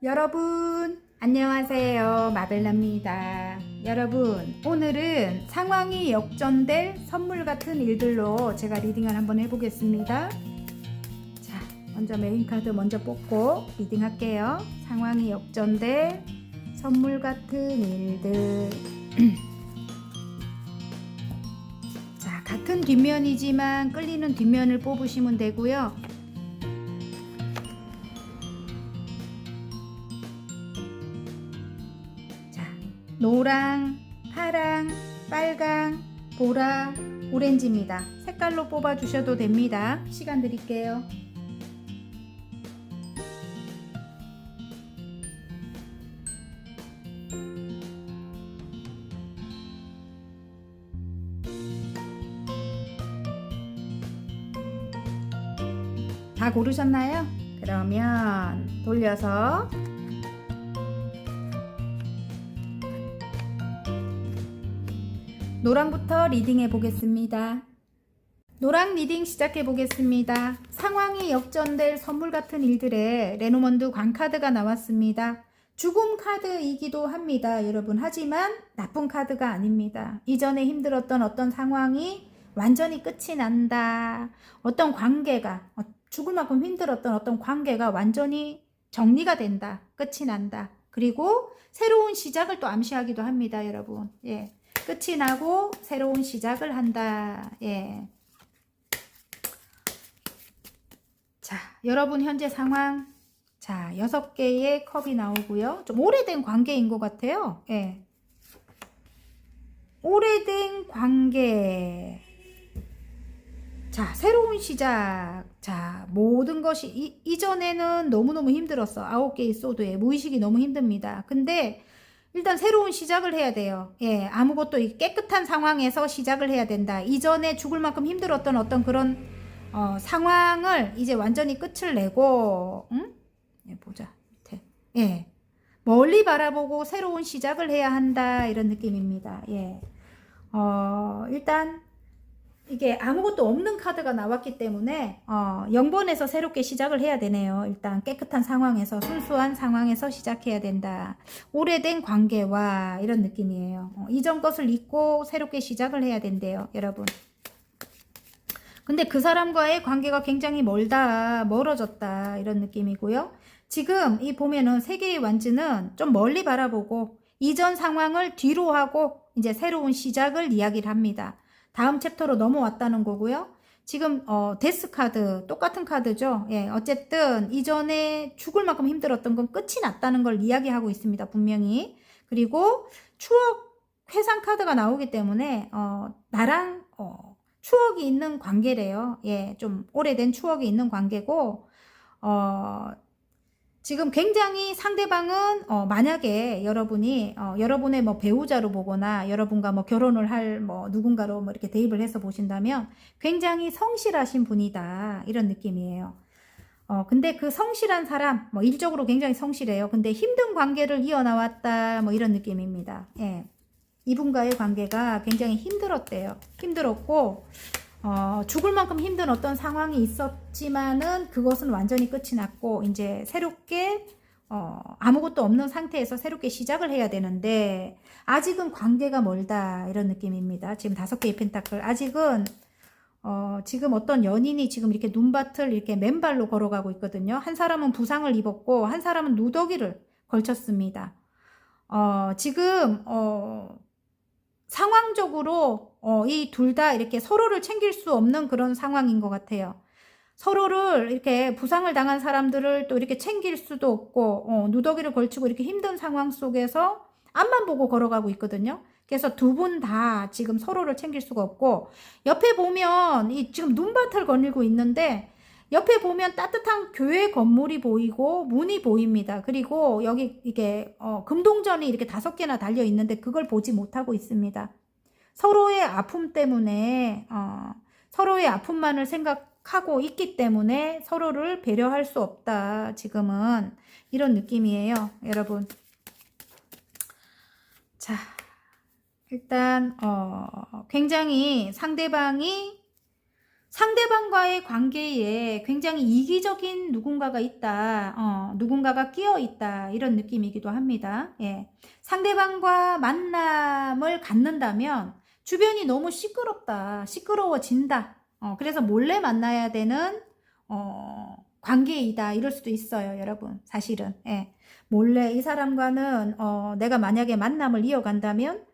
여러분 안녕하세요, 마벨라입니다. 여러분, 오늘은 상황이 역전될 선물 같은 일들로 제가 리딩을 한번 해보겠습니다. 자, 먼저 메인 카드 먼저 뽑고 리딩 할게요. 상황이 역전될 선물 같은 일들. 자, 같은 뒷면이지만 끌리는 뒷면을 뽑으시면 되고요. 노랑, 파랑, 빨강, 보라, 오렌지입니다. 색깔로 뽑아 주셔도 됩니다. 시간 드릴게요. 다 고르셨나요? 그러면 돌려서 노랑부터 리딩해 보겠습니다. 노랑 리딩 시작해 보겠습니다. 상황이 역전될 선물 같은 일들에 레노먼드 광카드가 나왔습니다. 죽음 카드이기도 합니다, 여러분. 하지만 나쁜 카드가 아닙니다. 이전에 힘들었던 어떤 상황이 완전히 끝이 난다. 어떤 관계가, 죽을 만큼 힘들었던 어떤 관계가 완전히 정리가 된다. 끝이 난다. 그리고 새로운 시작을 또 암시하기도 합니다, 여러분. 예. 끝이 나고 새로운 시작을 한다. 예. 자, 여러분 현재 상황. 자, 6개의 컵이 나오고요. 좀 오래된 관계인 것 같아요. 예. 오래된 관계. 자, 새로운 시작. 자, 모든 것이 이전에는 너무너무 힘들었어. 9개의 소드에 무의식이 너무 힘듭니다. 근데 일단 새로운 시작을 해야 돼요. 예, 아무것도 깨끗한 상황에서 시작을 해야 된다. 이전에 죽을 만큼 힘들었던 어떤 그런 상황을 이제 완전히 끝을 내고, 응? 예, 보자. 밑에. 예, 멀리 바라보고 새로운 시작을 해야 한다. 이런 느낌입니다. 예, 일단 이게 아무것도 없는 카드가 나왔기 때문에 0번에서 새롭게 시작을 해야 되네요. 일단 깨끗한 상황에서, 순수한 상황에서 시작해야 된다. 오래된 관계와 이런 느낌이에요. 이전 것을 잊고 새롭게 시작을 해야 된대요, 여러분. 근데 그 사람과의 관계가 굉장히 멀어졌다, 이런 느낌이고요. 지금 이 보면은 3개의 완즈는 좀 멀리 바라보고 이전 상황을 뒤로 하고 이제 새로운 시작을 이야기를 합니다. 다음 챕터로 넘어왔다는 거고요. 지금 데스 카드 똑같은 카드죠. 예, 어쨌든 이전에 죽을 만큼 힘들었던 건 끝이 났다는 걸 이야기하고 있습니다, 분명히. 그리고 추억 회상 카드가 나오기 때문에 나랑 추억이 있는 관계래요. 예, 좀 오래된 추억이 있는 관계고 지금 굉장히 상대방은 만약에 여러분이 여러분의 뭐 배우자로 보거나 여러분과 뭐 결혼을 할 뭐 누군가로 뭐 이렇게 대입을 해서 보신다면 굉장히 성실하신 분이다, 이런 느낌이에요. 근데 그 성실한 사람, 뭐 일적으로 굉장히 성실해요. 근데 힘든 관계를 이어나왔다, 뭐 이런 느낌입니다. 예. 이분과의 관계가 굉장히 힘들었대요. 힘들었고 죽을 만큼 힘든 어떤 상황이 있었지만은 그것은 완전히 끝이 났고 이제 새롭게 아무것도 없는 상태에서 새롭게 시작을 해야 되는데 아직은 관계가 멀다, 이런 느낌입니다. 지금 5개의 펜타클, 아직은 지금 어떤 연인이 지금 이렇게 눈밭을 이렇게 맨발로 걸어가고 있거든요. 한 사람은 부상을 입었고 한 사람은 누더기를 걸쳤습니다. 지금 상황적으로 이 둘 다 이렇게 서로를 챙길 수 없는 그런 상황인 것 같아요. 서로를 이렇게 부상을 당한 사람들을 또 이렇게 챙길 수도 없고 누더기를 걸치고 이렇게 힘든 상황 속에서 앞만 보고 걸어가고 있거든요. 그래서 두 분 다 지금 서로를 챙길 수가 없고 옆에 보면 이 지금 눈밭을 거닐고 있는데 옆에 보면 따뜻한 교회 건물이 보이고 문이 보입니다. 그리고 여기 이게 금동전이 이렇게 5개나 달려 있는데 그걸 보지 못하고 있습니다. 서로의 아픔 때문에 서로의 아픔만을 생각하고 있기 때문에 서로를 배려할 수 없다, 지금은 이런 느낌이에요, 여러분. 자, 일단 굉장히 상대방이 상대방과의 관계에 굉장히 이기적인 누군가가 있다. 누군가가 끼어 있다. 이런 느낌이기도 합니다. 예. 상대방과 만남을 갖는다면 주변이 너무 시끄럽다. 시끄러워진다. 그래서 몰래 만나야 되는 관계이다. 이럴 수도 있어요, 여러분. 사실은. 예. 몰래 이 사람과는 내가 만약에 만남을 이어간다면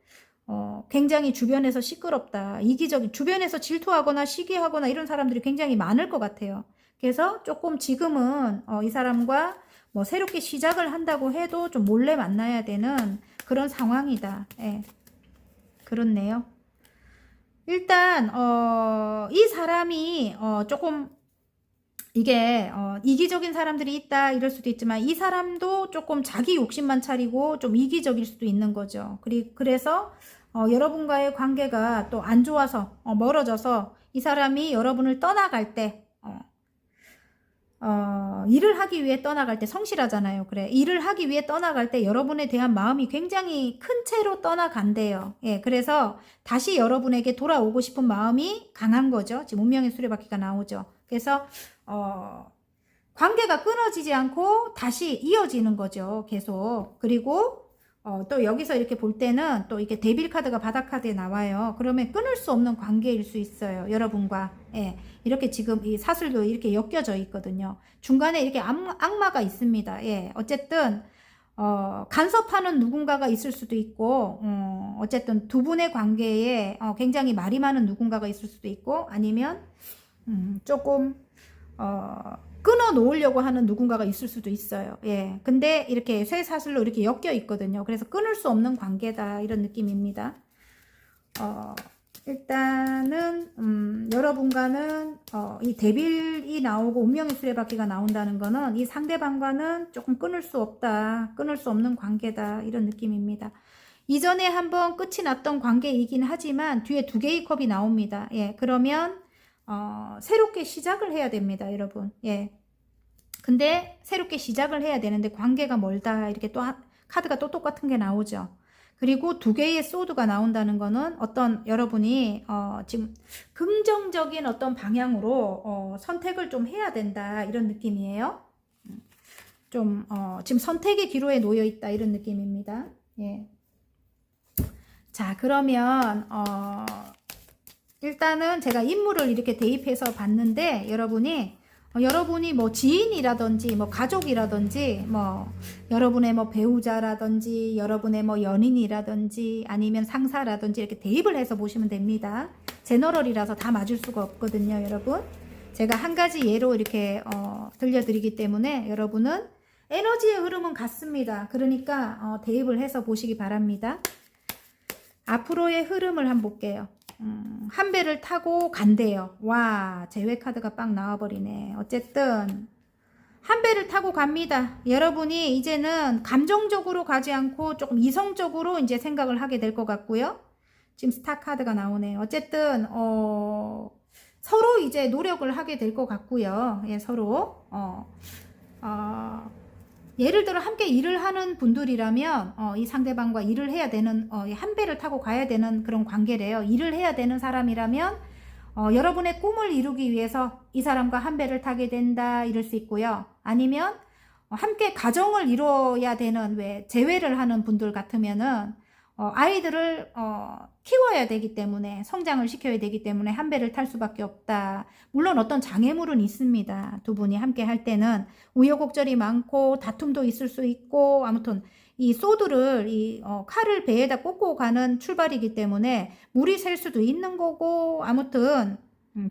굉장히 주변에서 시끄럽다. 이기적인, 주변에서 질투하거나 시기하거나 이런 사람들이 굉장히 많을 것 같아요. 그래서 조금 지금은 이 사람과 뭐 새롭게 시작을 한다고 해도 좀 몰래 만나야 되는 그런 상황이다. 예. 그렇네요. 일단 이 사람이 조금 이게 이기적인 사람들이 있다 이럴 수도 있지만 이 사람도 조금 자기 욕심만 차리고 좀 이기적일 수도 있는 거죠. 그래서 여러분과의 관계가 또 안 좋아서 멀어져서 이 사람이 여러분을 떠나갈 때 일을 하기 위해 떠나갈 때 성실하잖아요. 그래. 일을 하기 위해 떠나갈 때 여러분에 대한 마음이 굉장히 큰 채로 떠나간대요. 예. 그래서 다시 여러분에게 돌아오고 싶은 마음이 강한 거죠. 지금 운명의 수레바퀴가 나오죠. 그래서 관계가 끊어지지 않고 다시 이어지는 거죠. 계속. 그리고 또 여기서 이렇게 볼 때는 또 이게 데빌 카드가 바닥 카드에 나와요. 그러면 끊을 수 없는 관계일 수 있어요. 여러분과. 예. 이렇게 지금 이 사슬도 이렇게 엮여져 있거든요. 중간에 이렇게 악마가 있습니다. 예. 어쨌든 간섭하는 누군가가 있을 수도 있고 어쨌든 두 분의 관계에 굉장히 말이 많은 누군가가 있을 수도 있고 아니면 조금 끊어 놓으려고 하는 누군가가 있을 수도 있어요. 예. 근데 이렇게 쇠사슬로 이렇게 엮여 있거든요. 그래서 끊을 수 없는 관계다. 이런 느낌입니다. 일단은, 여러분과는, 이 데빌이 나오고 운명의 수레바퀴가 나온다는 거는 이 상대방과는 조금 끊을 수 없다. 끊을 수 없는 관계다. 이런 느낌입니다. 이전에 한번 끝이 났던 관계이긴 하지만 뒤에 두 개의 컵이 나옵니다. 예. 그러면, 새롭게 시작을 해야 됩니다, 여러분. 예. 근데 새롭게 시작을 해야 되는데 관계가 멀다. 이렇게 또 카드가 또 똑같은 게 나오죠. 그리고 두 개의 소드가 나온다는 거는 어떤 여러분이 지금 긍정적인 어떤 방향으로 선택을 좀 해야 된다. 이런 느낌이에요. 좀 지금 선택의 기로에 놓여 있다. 이런 느낌입니다. 예. 자, 그러면 일단은 제가 인물을 이렇게 대입해서 봤는데 여러분이 뭐 지인이라든지 뭐 가족이라든지 뭐 여러분의 뭐 배우자라든지 여러분의 뭐 연인이라든지 아니면 상사라든지 이렇게 대입을 해서 보시면 됩니다. 제너럴이라서 다 맞을 수가 없거든요, 여러분. 제가 한 가지 예로 이렇게 들려드리기 때문에 여러분은 에너지의 흐름은 같습니다. 그러니까 대입을 해서 보시기 바랍니다. 앞으로의 흐름을 한번 볼게요. 한 배를 타고 간대요. 와, 제외 카드가 빵 나와버리네. 어쨌든 한 배를 타고 갑니다. 여러분이 이제는 감정적으로 가지 않고 조금 이성적으로 이제 생각을 하게 될 것 같고요. 지금 스타 카드가 나오네요. 어쨌든 서로 이제 노력을 하게 될 것 같고요. 예, 서로 예를 들어 함께 일을 하는 분들이라면 이 상대방과 일을 해야 되는 한 배를 타고 가야 되는 그런 관계래요. 일을 해야 되는 사람이라면 여러분의 꿈을 이루기 위해서 이 사람과 한 배를 타게 된다 이럴 수 있고요. 아니면 함께 가정을 이루어야 되는 왜 재회를 하는 분들 같으면은 아이들을 키워야 되기 때문에 성장을 시켜야 되기 때문에 한 배를 탈 수밖에 없다. 물론 어떤 장애물은 있습니다. 두 분이 함께 할 때는 우여곡절이 많고 다툼도 있을 수 있고 아무튼 이 소드를 이 칼을 배에다 꽂고 가는 출발이기 때문에 물이 셀 수도 있는 거고 아무튼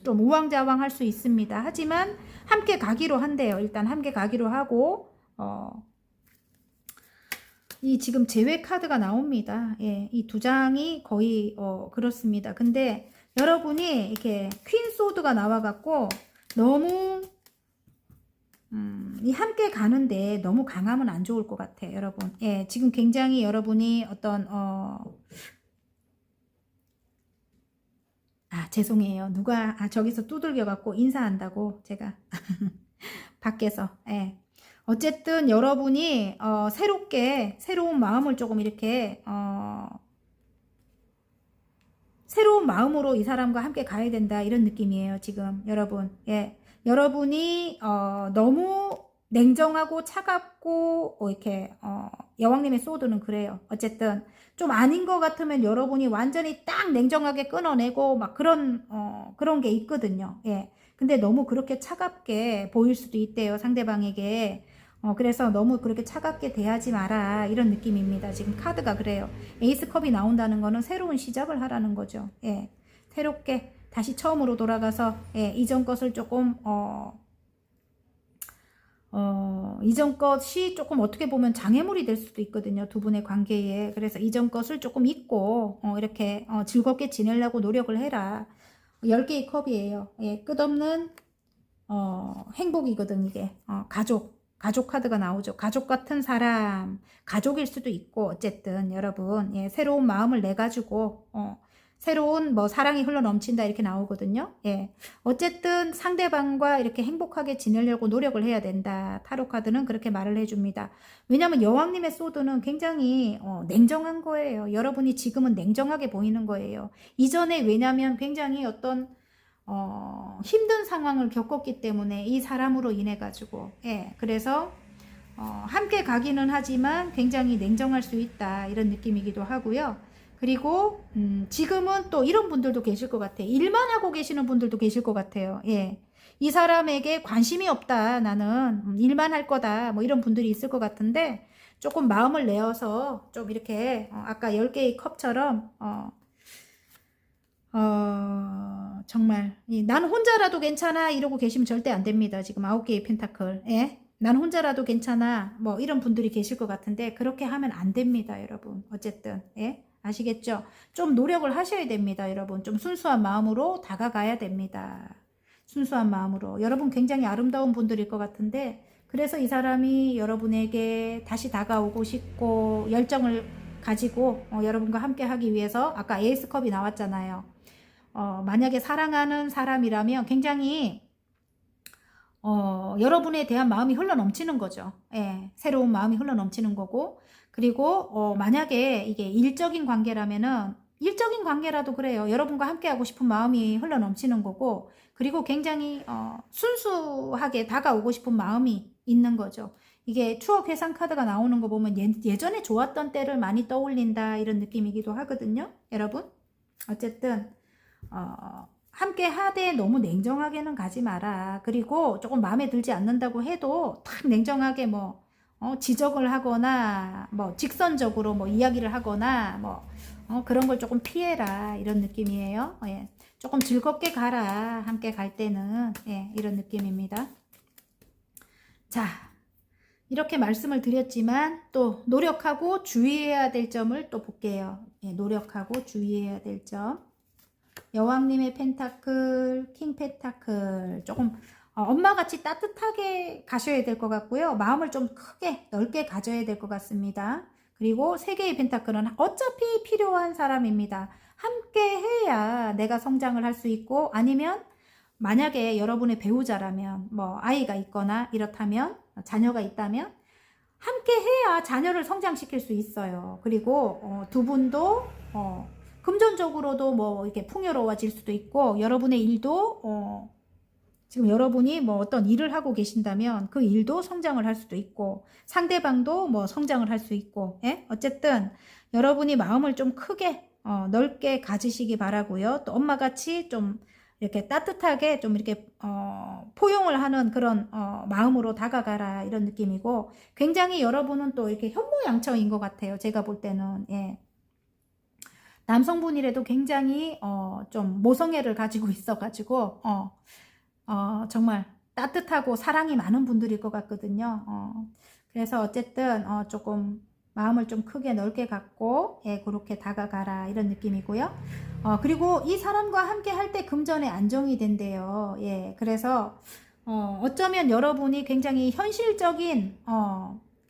좀 우왕좌왕할 수 있습니다. 하지만 함께 가기로 한대요. 일단 함께 가기로 하고 이 지금 제외 카드가 나옵니다. 예, 이 두 장이 거의 그렇습니다. 근데 여러분이 이렇게 퀸 소드가 나와갖고 너무 이 함께 가는데 너무 강하면 안 좋을 것 같아요, 여러분. 예, 지금 굉장히 여러분이 어떤 죄송해요. 누가 저기서 두들겨갖고 인사한다고 제가 밖에서 예. 어쨌든 여러분이 새로운 마음을 조금 이렇게 새로운 마음으로 이 사람과 함께 가야 된다 이런 느낌이에요 지금 여러분. 예, 여러분이 너무 냉정하고 차갑고 이렇게 여왕님의 소드는 그래요. 어쨌든 좀 아닌 것 같으면 여러분이 완전히 딱 냉정하게 끊어내고 막 그런 게 있거든요. 예. 근데 너무 그렇게 차갑게 보일 수도 있대요 상대방에게. 그래서 너무 그렇게 차갑게 대하지 마라 이런 느낌입니다. 지금 카드가 그래요. 에이스컵이 나온다는 거는 새로운 시작을 하라는 거죠. 예, 새롭게 다시 처음으로 돌아가서 예, 이전 것을 조금 이전 것이 조금 어떻게 보면 장애물이 될 수도 있거든요. 두 분의 관계에. 그래서 이전 것을 조금 잊고 이렇게 즐겁게 지내려고 노력을 해라. 10개의 컵이에요. 예, 끝없는 행복이거든 이게. 가족 카드가 나오죠. 가족 같은 사람, 가족일 수도 있고 어쨌든 여러분 예, 새로운 마음을 내 가지고 새로운 뭐 사랑이 흘러 넘친다 이렇게 나오거든요. 예, 어쨌든 상대방과 이렇게 행복하게 지내려고 노력을 해야 된다. 타로 카드는 그렇게 말을 해줍니다. 왜냐하면 여왕님의 소드는 굉장히 냉정한 거예요. 여러분이 지금은 냉정하게 보이는 거예요. 이전에 왜냐하면 굉장히 어떤 힘든 상황을 겪었기 때문에 이 사람으로 인해 가지고 예, 그래서 함께 가기는 하지만 굉장히 냉정할 수 있다 이런 느낌이기도 하고요. 그리고 지금은 또 이런 분들도 계실 것 같아요. 일만 하고 계시는 분들도 계실 것 같아요. 예, 이 사람에게 관심이 없다 나는 일만 할 거다 뭐 이런 분들이 있을 것 같은데 조금 마음을 내어서 좀 이렇게 아까 10개의 컵처럼 정말 난 혼자라도 괜찮아 이러고 계시면 절대 안 됩니다. 지금 9개의 펜타클. 예? 난 혼자라도 괜찮아 뭐 이런 분들이 계실 것 같은데 그렇게 하면 안 됩니다 여러분. 어쨌든 예? 아시겠죠? 좀 노력을 하셔야 됩니다 여러분. 좀 순수한 마음으로 다가가야 됩니다. 순수한 마음으로. 여러분 굉장히 아름다운 분들일 것 같은데 그래서 이 사람이 여러분에게 다시 다가오고 싶고 열정을 가지고 여러분과 함께 하기 위해서 아까 에이스컵이 나왔잖아요. 만약에 사랑하는 사람이라면 굉장히 여러분에 대한 마음이 흘러넘치는 거죠. 예, 새로운 마음이 흘러넘치는 거고 그리고 만약에 이게 일적인 관계라면은 일적인 관계라도 그래요. 여러분과 함께 하고 싶은 마음이 흘러넘치는 거고 그리고 굉장히 순수하게 다가오고 싶은 마음이 있는 거죠. 이게 추억 회상 카드가 나오는 거 보면 예전에 좋았던 때를 많이 떠올린다 이런 느낌이기도 하거든요. 여러분 어쨌든 함께 하되 너무 냉정하게는 가지 마라. 그리고 조금 마음에 들지 않는다고 해도 딱 냉정하게 뭐 지적을 하거나 뭐 직선적으로 뭐 이야기를 하거나 뭐 그런 걸 조금 피해라 이런 느낌이에요. 예. 조금 즐겁게 가라 함께 갈 때는 예, 이런 느낌입니다. 자, 이렇게 말씀을 드렸지만 또 노력하고 주의해야 될 점을 또 볼게요. 예, 노력하고 주의해야 될 점. 여왕님의 펜타클, 킹 펜타클 조금 엄마같이 따뜻하게 가셔야 될 것 같고요. 마음을 좀 크게 넓게 가져야 될 것 같습니다. 그리고 3개의 펜타클은 어차피 필요한 사람입니다. 함께 해야 내가 성장을 할 수 있고 아니면 만약에 여러분의 배우자라면 뭐 아이가 있거나 이렇다면 자녀가 있다면 함께 해야 자녀를 성장시킬 수 있어요. 그리고 두 분도 금전적으로도 뭐 이렇게 풍요로워질 수도 있고 여러분의 일도 지금 여러분이 뭐 어떤 일을 하고 계신다면 그 일도 성장을 할 수도 있고 상대방도 뭐 성장을 할 수 있고 예? 어쨌든 여러분이 마음을 좀 크게 넓게 가지시기 바라고요. 또 엄마같이 좀 이렇게 따뜻하게 좀 이렇게 포용을 하는 그런 마음으로 다가가라 이런 느낌이고 굉장히 여러분은 또 이렇게 현모양처인 것 같아요. 제가 볼 때는 예. 남성분이라도 굉장히 좀 모성애를 가지고 있어가지고 정말 따뜻하고 사랑이 많은 분들일 것 같거든요. 그래서 어쨌든 조금 마음을 좀 크게 넓게 갖고 예, 그렇게 다가가라 이런 느낌이고요. 그리고 이 사람과 함께 할 때 금전의 안정이 된대요. 예, 그래서 어쩌면 여러분이 굉장히 현실적인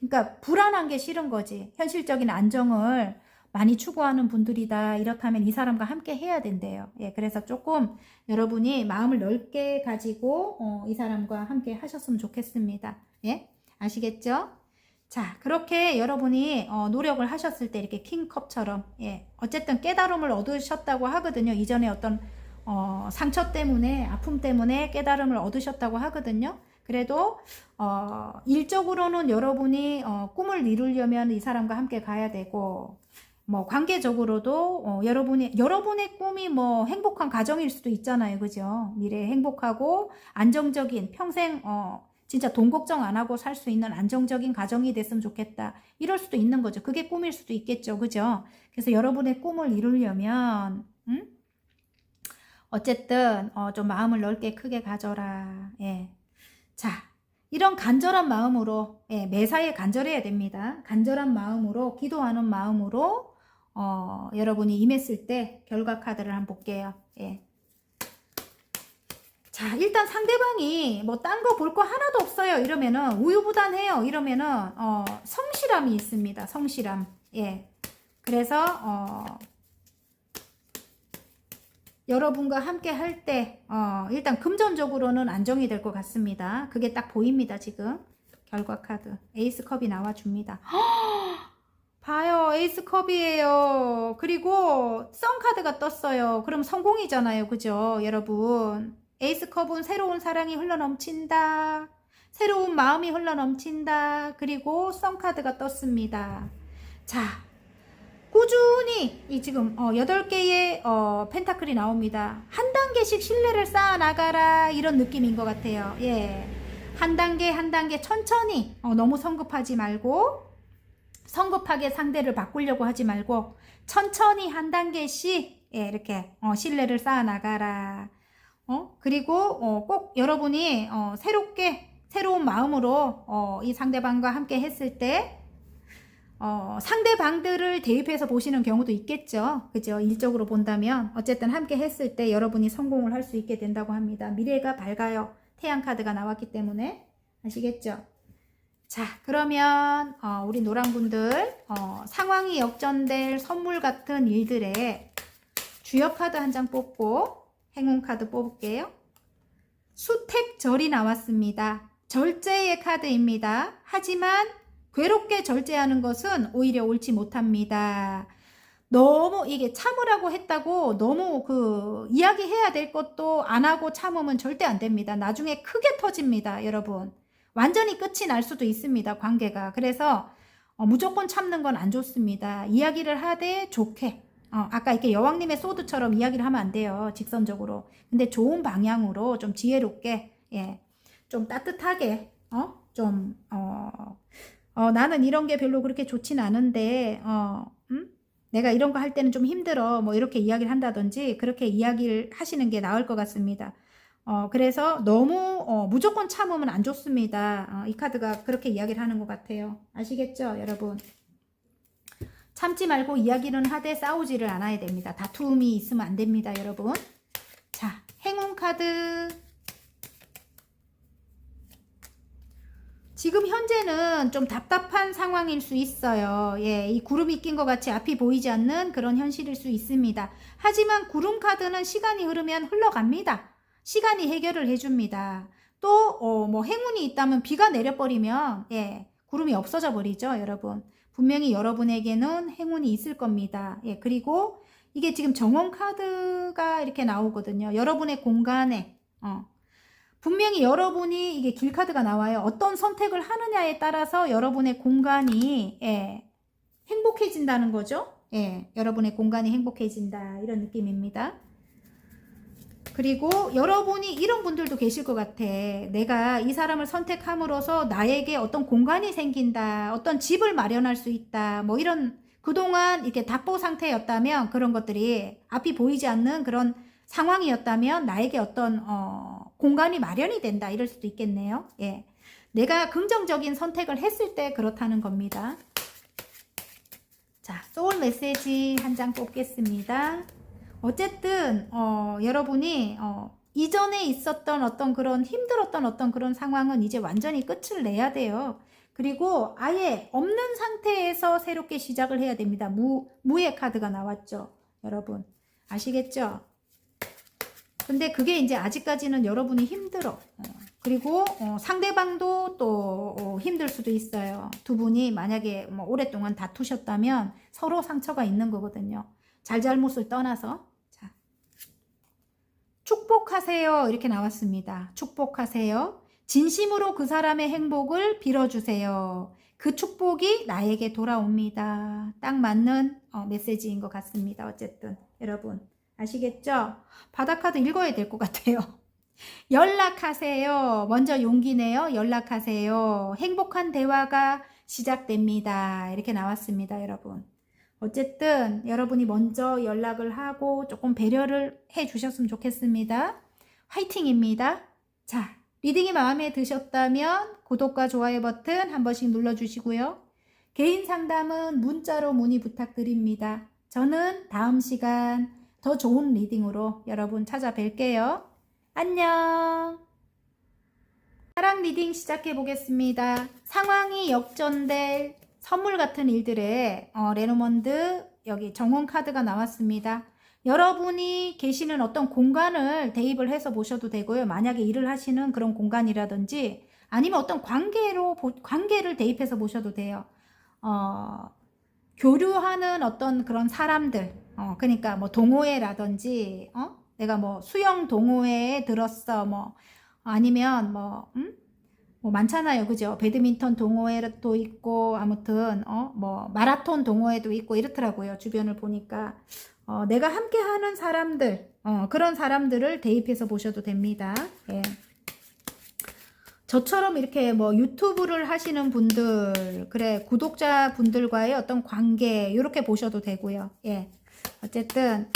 그러니까 불안한 게 싫은 거지. 현실적인 안정을 많이 추구하는 분들이다. 이렇다면 이 사람과 함께 해야 된대요. 예, 그래서 조금 여러분이 마음을 넓게 가지고 이 사람과 함께 하셨으면 좋겠습니다. 예, 아시겠죠? 자, 그렇게 여러분이 노력을 하셨을 때 이렇게 킹컵처럼, 예, 어쨌든 깨달음을 얻으셨다고 하거든요. 이전에 어떤 상처 때문에, 아픔 때문에 깨달음을 얻으셨다고 하거든요. 그래도 일적으로는 여러분이 꿈을 이루려면 이 사람과 함께 가야 되고, 뭐 관계적으로도 여러분의 꿈이 뭐 행복한 가정일 수도 있잖아요. 그죠? 미래에 행복하고 안정적인 평생 진짜 돈 걱정 안 하고 살 수 있는 안정적인 가정이 됐으면 좋겠다. 이럴 수도 있는 거죠. 그게 꿈일 수도 있겠죠. 그죠? 그래서 여러분의 꿈을 이루려면 어쨌든 좀 마음을 넓게 크게 가져라. 예. 자, 이런 간절한 마음으로, 예, 매사에 간절해야 됩니다. 간절한 마음으로, 기도하는 마음으로 여러분이 임했을 때 결과 카드를 한번 볼게요. 예. 자, 일단 상대방이 뭐 딴 거 볼 거 하나도 없어요. 이러면은 우유부단해요. 이러면은 성실함이 있습니다. 성실함. 예. 그래서 여러분과 함께 할 때 일단 금전적으로는 안정이 될 것 같습니다. 그게 딱 보입니다. 지금 결과 카드 에이스 컵이 나와줍니다. 봐요, 에이스 컵이에요. 그리고 선 카드가 떴어요. 그럼 성공이잖아요. 그죠 여러분? 에이스 컵은 새로운 사랑이 흘러넘친다. 새로운 마음이 흘러넘친다. 그리고 선 카드가 떴습니다. 자, 꾸준히 이 지금 8개의 펜타클이 나옵니다. 한 단계씩 신뢰를 쌓아 나가라 이런 느낌인 것 같아요. 예, 한 단계 한 단계 천천히 너무 성급하지 말고 성급하게 상대를 바꾸려고 하지 말고 천천히 한 단계씩 예, 이렇게 신뢰를 쌓아 나가라. 그리고 꼭 여러분이 새로운 마음으로 이 상대방과 함께 했을 때 상대방들을 대입해서 보시는 경우도 있겠죠. 그죠? 일적으로 본다면 어쨌든 함께 했을 때 여러분이 성공을 할 수 있게 된다고 합니다. 미래가 밝아요. 태양 카드가 나왔기 때문에 아시겠죠? 자, 그러면 우리 노랑분들 상황이 역전될 선물 같은 일들에 주역 카드 한 장 뽑고 행운 카드 뽑을게요. 수택절이 나왔습니다. 절제의 카드입니다. 하지만 괴롭게 절제하는 것은 오히려 옳지 못합니다. 너무 이게 참으라고 했다고 너무 이야기해야 될 것도 안 하고 참으면 절대 안 됩니다. 나중에 크게 터집니다, 여러분. 완전히 끝이 날 수도 있습니다, 관계가. 그래서 무조건 참는 건 안 좋습니다. 이야기를 하되 좋게. 아까 이렇게 여왕님의 소드처럼 이야기를 하면 안 돼요, 직선적으로. 근데 좋은 방향으로 좀 지혜롭게, 예, 좀 따뜻하게, 나는 이런 게 별로 그렇게 좋진 않은데, 내가 이런 거 할 때는 좀 힘들어. 뭐 이렇게 이야기를 한다든지 그렇게 이야기를 하시는 게 나을 것 같습니다. 그래서 너무 무조건 참으면 안 좋습니다. 이 카드가 그렇게 이야기를 하는 것 같아요. 아시겠죠, 여러분? 참지 말고 이야기는 하되 싸우지를 않아야 됩니다. 다툼이 있으면 안 됩니다, 여러분. 자, 행운 카드. 지금 현재는 좀 답답한 상황일 수 있어요. 예, 이 구름이 낀 것 같이 앞이 보이지 않는 그런 현실일 수 있습니다. 하지만 구름 카드는 시간이 흐르면 흘러갑니다. 시간이 해결을 해줍니다. 또 뭐 행운이 있다면 비가 내려버리면 예, 구름이 없어져 버리죠, 여러분. 분명히 여러분에게는 행운이 있을 겁니다. 예, 그리고 이게 지금 정원 카드가 이렇게 나오거든요. 여러분의 공간에 분명히 여러분이 이게 길카드가 나와요. 어떤 선택을 하느냐에 따라서 여러분의 공간이 예, 행복해진다는 거죠. 예, 여러분의 공간이 행복해진다 이런 느낌입니다. 그리고 여러분이 이런 분들도 계실 것 같아. 내가 이 사람을 선택함으로써 나에게 어떤 공간이 생긴다. 어떤 집을 마련할 수 있다. 뭐 이런 그동안 이렇게 답보 상태였다면 그런 것들이 앞이 보이지 않는 그런 상황이었다면 나에게 어떤 공간이 마련이 된다 이럴 수도 있겠네요. 예, 내가 긍정적인 선택을 했을 때 그렇다는 겁니다. 자, 소울 메시지 한 장 뽑겠습니다. 어쨌든 여러분이 이전에 있었던 어떤 그런 힘들었던 어떤 그런 상황은 이제 완전히 끝을 내야 돼요. 그리고 아예 없는 상태에서 새롭게 시작을 해야 됩니다. 무의 카드가 나왔죠, 여러분. 아시겠죠? 근데 그게 이제 아직까지는 여러분이 힘들어. 그리고 상대방도 또 힘들 수도 있어요. 두 분이 만약에 뭐 오랫동안 다투셨다면 서로 상처가 있는 거거든요. 잘잘못을 떠나서. 자, 축복하세요. 이렇게 나왔습니다. 축복하세요. 진심으로 그 사람의 행복을 빌어주세요. 그 축복이 나에게 돌아옵니다. 딱 맞는 메시지인 것 같습니다. 어쨌든 여러분 아시겠죠? 바다카드 읽어야 될 것 같아요. 연락하세요. 먼저 용기 내요. 연락하세요. 행복한 대화가 시작됩니다. 이렇게 나왔습니다, 여러분. 어쨌든 여러분이 먼저 연락을 하고 조금 배려를 해 주셨으면 좋겠습니다. 화이팅입니다. 자, 리딩이 마음에 드셨다면 구독과 좋아요 버튼 한 번씩 눌러주시고요. 개인 상담은 문자로 문의 부탁드립니다. 저는 다음 시간 더 좋은 리딩으로 여러분 찾아뵐게요. 안녕. 사랑 리딩 시작해 보겠습니다. 상황이 역전될 선물 같은 일들에 레노먼드 여기 정원 카드가 나왔습니다. 여러분이 계시는 어떤 공간을 대입을 해서 보셔도 되고요. 만약에 일을 하시는 그런 공간이라든지 아니면 어떤 관계를 대입해서 보셔도 돼요. 교류하는 어떤 그런 사람들, 그러니까 뭐 동호회라든지, 내가 뭐 수영 동호회에 들었어, 뭐 아니면 뭐 많잖아요, 그죠? 배드민턴 동호회도 있고 아무튼 뭐 마라톤 동호회도 있고 이렇더라고요. 주변을 보니까 내가 함께하는 사람들, 그런 사람들을 대입해서 보셔도 됩니다. 예. 저처럼 이렇게 뭐 유튜브를 하시는 분들, 그래 구독자 분들과의 어떤 관계 이렇게 보셔도 되고요. 예. 어쨌든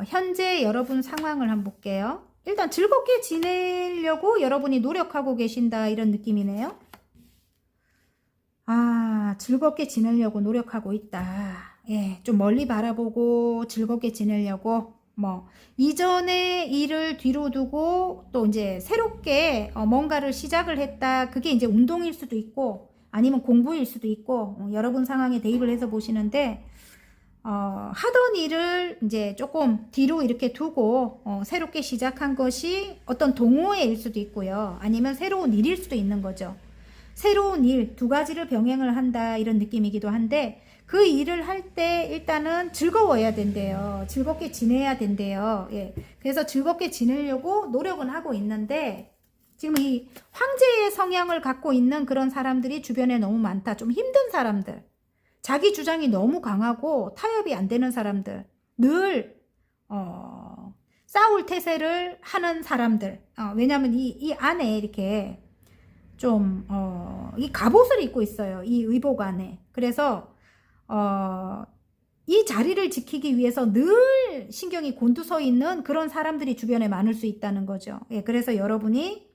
현재 여러분 상황을 한번 볼게요. 일단 즐겁게 지내려고 여러분이 노력하고 계신다 이런 느낌이네요. 아, 즐겁게 지내려고 노력하고 있다. 예, 좀 멀리 바라보고 즐겁게 지내려고 뭐 이전의 일을 뒤로 두고 또 이제 새롭게 뭔가를 시작을 했다. 그게 이제 운동일 수도 있고 아니면 공부일 수도 있고 여러분 상황에 대입을 해서 보시는데 하던 일을 이제 조금 뒤로 이렇게 두고 새롭게 시작한 것이 어떤 동호회일 수도 있고요. 아니면 새로운 일일 수도 있는 거죠. 새로운 일 두 가지를 병행을 한다 이런 느낌이기도 한데 그 일을 할 때 일단은 즐거워야 된대요. 즐겁게 지내야 된대요. 예. 그래서 즐겁게 지내려고 노력은 하고 있는데 지금 이 황제의 성향을 갖고 있는 그런 사람들이 주변에 너무 많다. 좀 힘든 사람들. 자기 주장이 너무 강하고 타협이 안 되는 사람들. 늘 싸울 태세를 하는 사람들. 왜냐하면 이 안에 이렇게 좀 이 갑옷을 입고 있어요. 이 의복 안에. 그래서 이 자리를 지키기 위해서 늘 신경이 곤두서 있는 그런 사람들이 주변에 많을 수 있다는 거죠. 예, 그래서 여러분이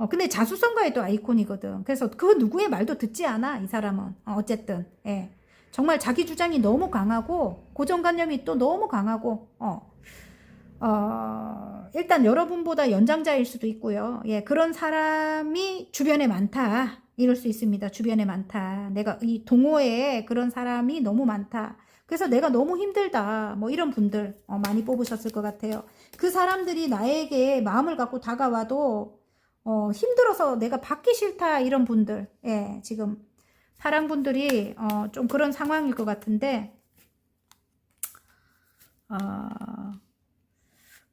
근데 자수성가의 또 아이콘이거든. 그래서 그 누구의 말도 듣지 않아 이 사람은. 어쨌든 예. 정말 자기 주장이 너무 강하고 고정관념이 또 너무 강하고 일단 여러분보다 연장자일 수도 있고요. 예, 그런 사람이 주변에 많다. 이럴 수 있습니다. 주변에 많다. 내가 이 동호회에 그런 사람이 너무 많다. 그래서 내가 너무 힘들다. 뭐 이런 분들 많이 뽑으셨을 것 같아요. 그 사람들이 나에게 마음을 갖고 다가와도 힘들어서 내가 받기 싫다. 이런 분들. 예, 지금 사랑분들이 좀 그런 상황일 것 같은데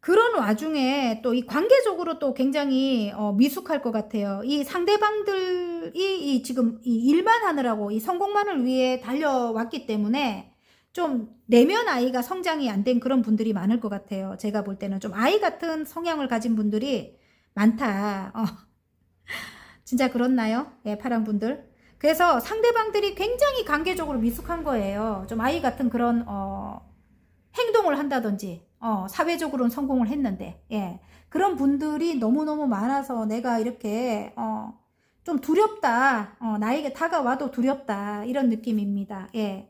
그런 와중에 또 이 관계적으로 또 굉장히 미숙할 것 같아요. 이 상대방들이 지금 이 일만 하느라고 이 성공만을 위해 달려왔기 때문에 좀 내면 아이가 성장이 안 된 그런 분들이 많을 것 같아요. 제가 볼 때는 좀 아이 같은 성향을 가진 분들이 많다. 진짜 그렇나요? 예, 파랑분들. 그래서 상대방들이 굉장히 관계적으로 미숙한 거예요. 좀 아이 같은 그런 행동을 한다든지 사회적으로는 성공을 했는데 예. 그런 분들이 너무너무 많아서 내가 이렇게 좀 두렵다. 나에게 다가와도 두렵다. 이런 느낌입니다. 예.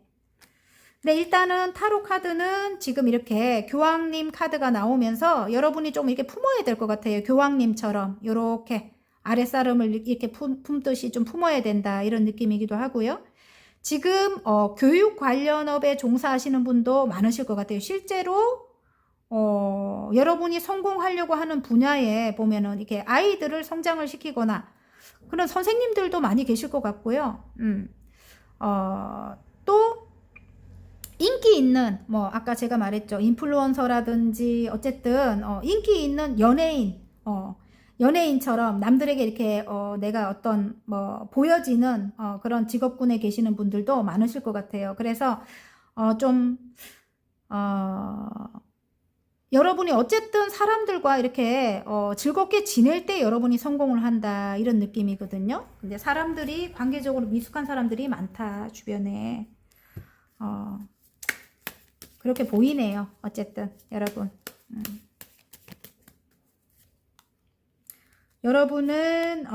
근데 일단은 타로 카드는 지금 이렇게 교황님 카드가 나오면서 여러분이 좀 이렇게 품어야 될 것 같아요. 교황님처럼 이렇게 아랫사람을 이렇게 품듯이 좀 품어야 된다. 이런 느낌이기도 하고요. 지금 교육 관련업에 종사하시는 분도 많으실 것 같아요. 실제로 여러분이 성공하려고 하는 분야에 보면은 이렇게 아이들을 성장을 시키거나 그런 선생님들도 많이 계실 것 같고요. 또 인기 있는 뭐 아까 제가 말했죠. 인플루언서라든지 어쨌든 인기 있는 연예인 연예인처럼 남들에게 이렇게 내가 어떤 뭐 보여지는 그런 직업군에 계시는 분들도 많으실 것 같아요. 그래서 좀 여러분이 어쨌든 사람들과 이렇게 즐겁게 지낼 때 여러분이 성공을 한다 이런 느낌이거든요. 근데 사람들이 관계적으로 미숙한 사람들이 많다 주변에 그렇게 보이네요. 어쨌든 여러분 여러분은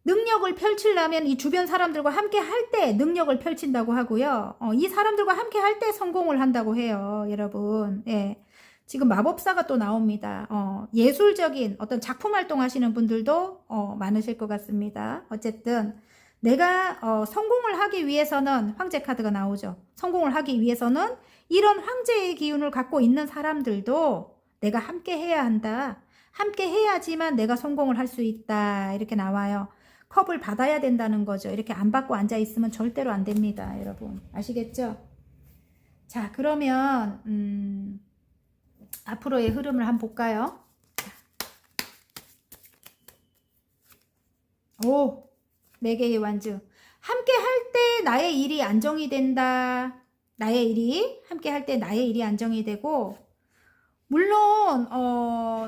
능력을 펼치려면 이 주변 사람들과 함께 할 때 능력을 펼친다고 하고요. 이 사람들과 함께 할 때 성공을 한다고 해요. 여러분. 예. 지금 마법사가 또 나옵니다. 예술적인 어떤 작품 활동하시는 분들도 많으실 것 같습니다. 어쨌든 내가 성공을 하기 위해서는 황제 카드가 나오죠. 성공을 하기 위해서는 이런 황제의 기운을 갖고 있는 사람들도 내가 함께 해야 한다. 함께 해야지만 내가 성공을 할 수 있다. 이렇게 나와요. 컵을 받아야 된다는 거죠. 이렇게 안 받고 앉아 있으면 절대로 안 됩니다. 여러분. 아시겠죠? 자, 그러면 앞으로의 흐름을 한번 볼까요? 오, 4개의 완주. 함께 할 때 나의 일이 안정이 된다. 나의 일이 함께 할 때 나의 일이 안정이 되고 물론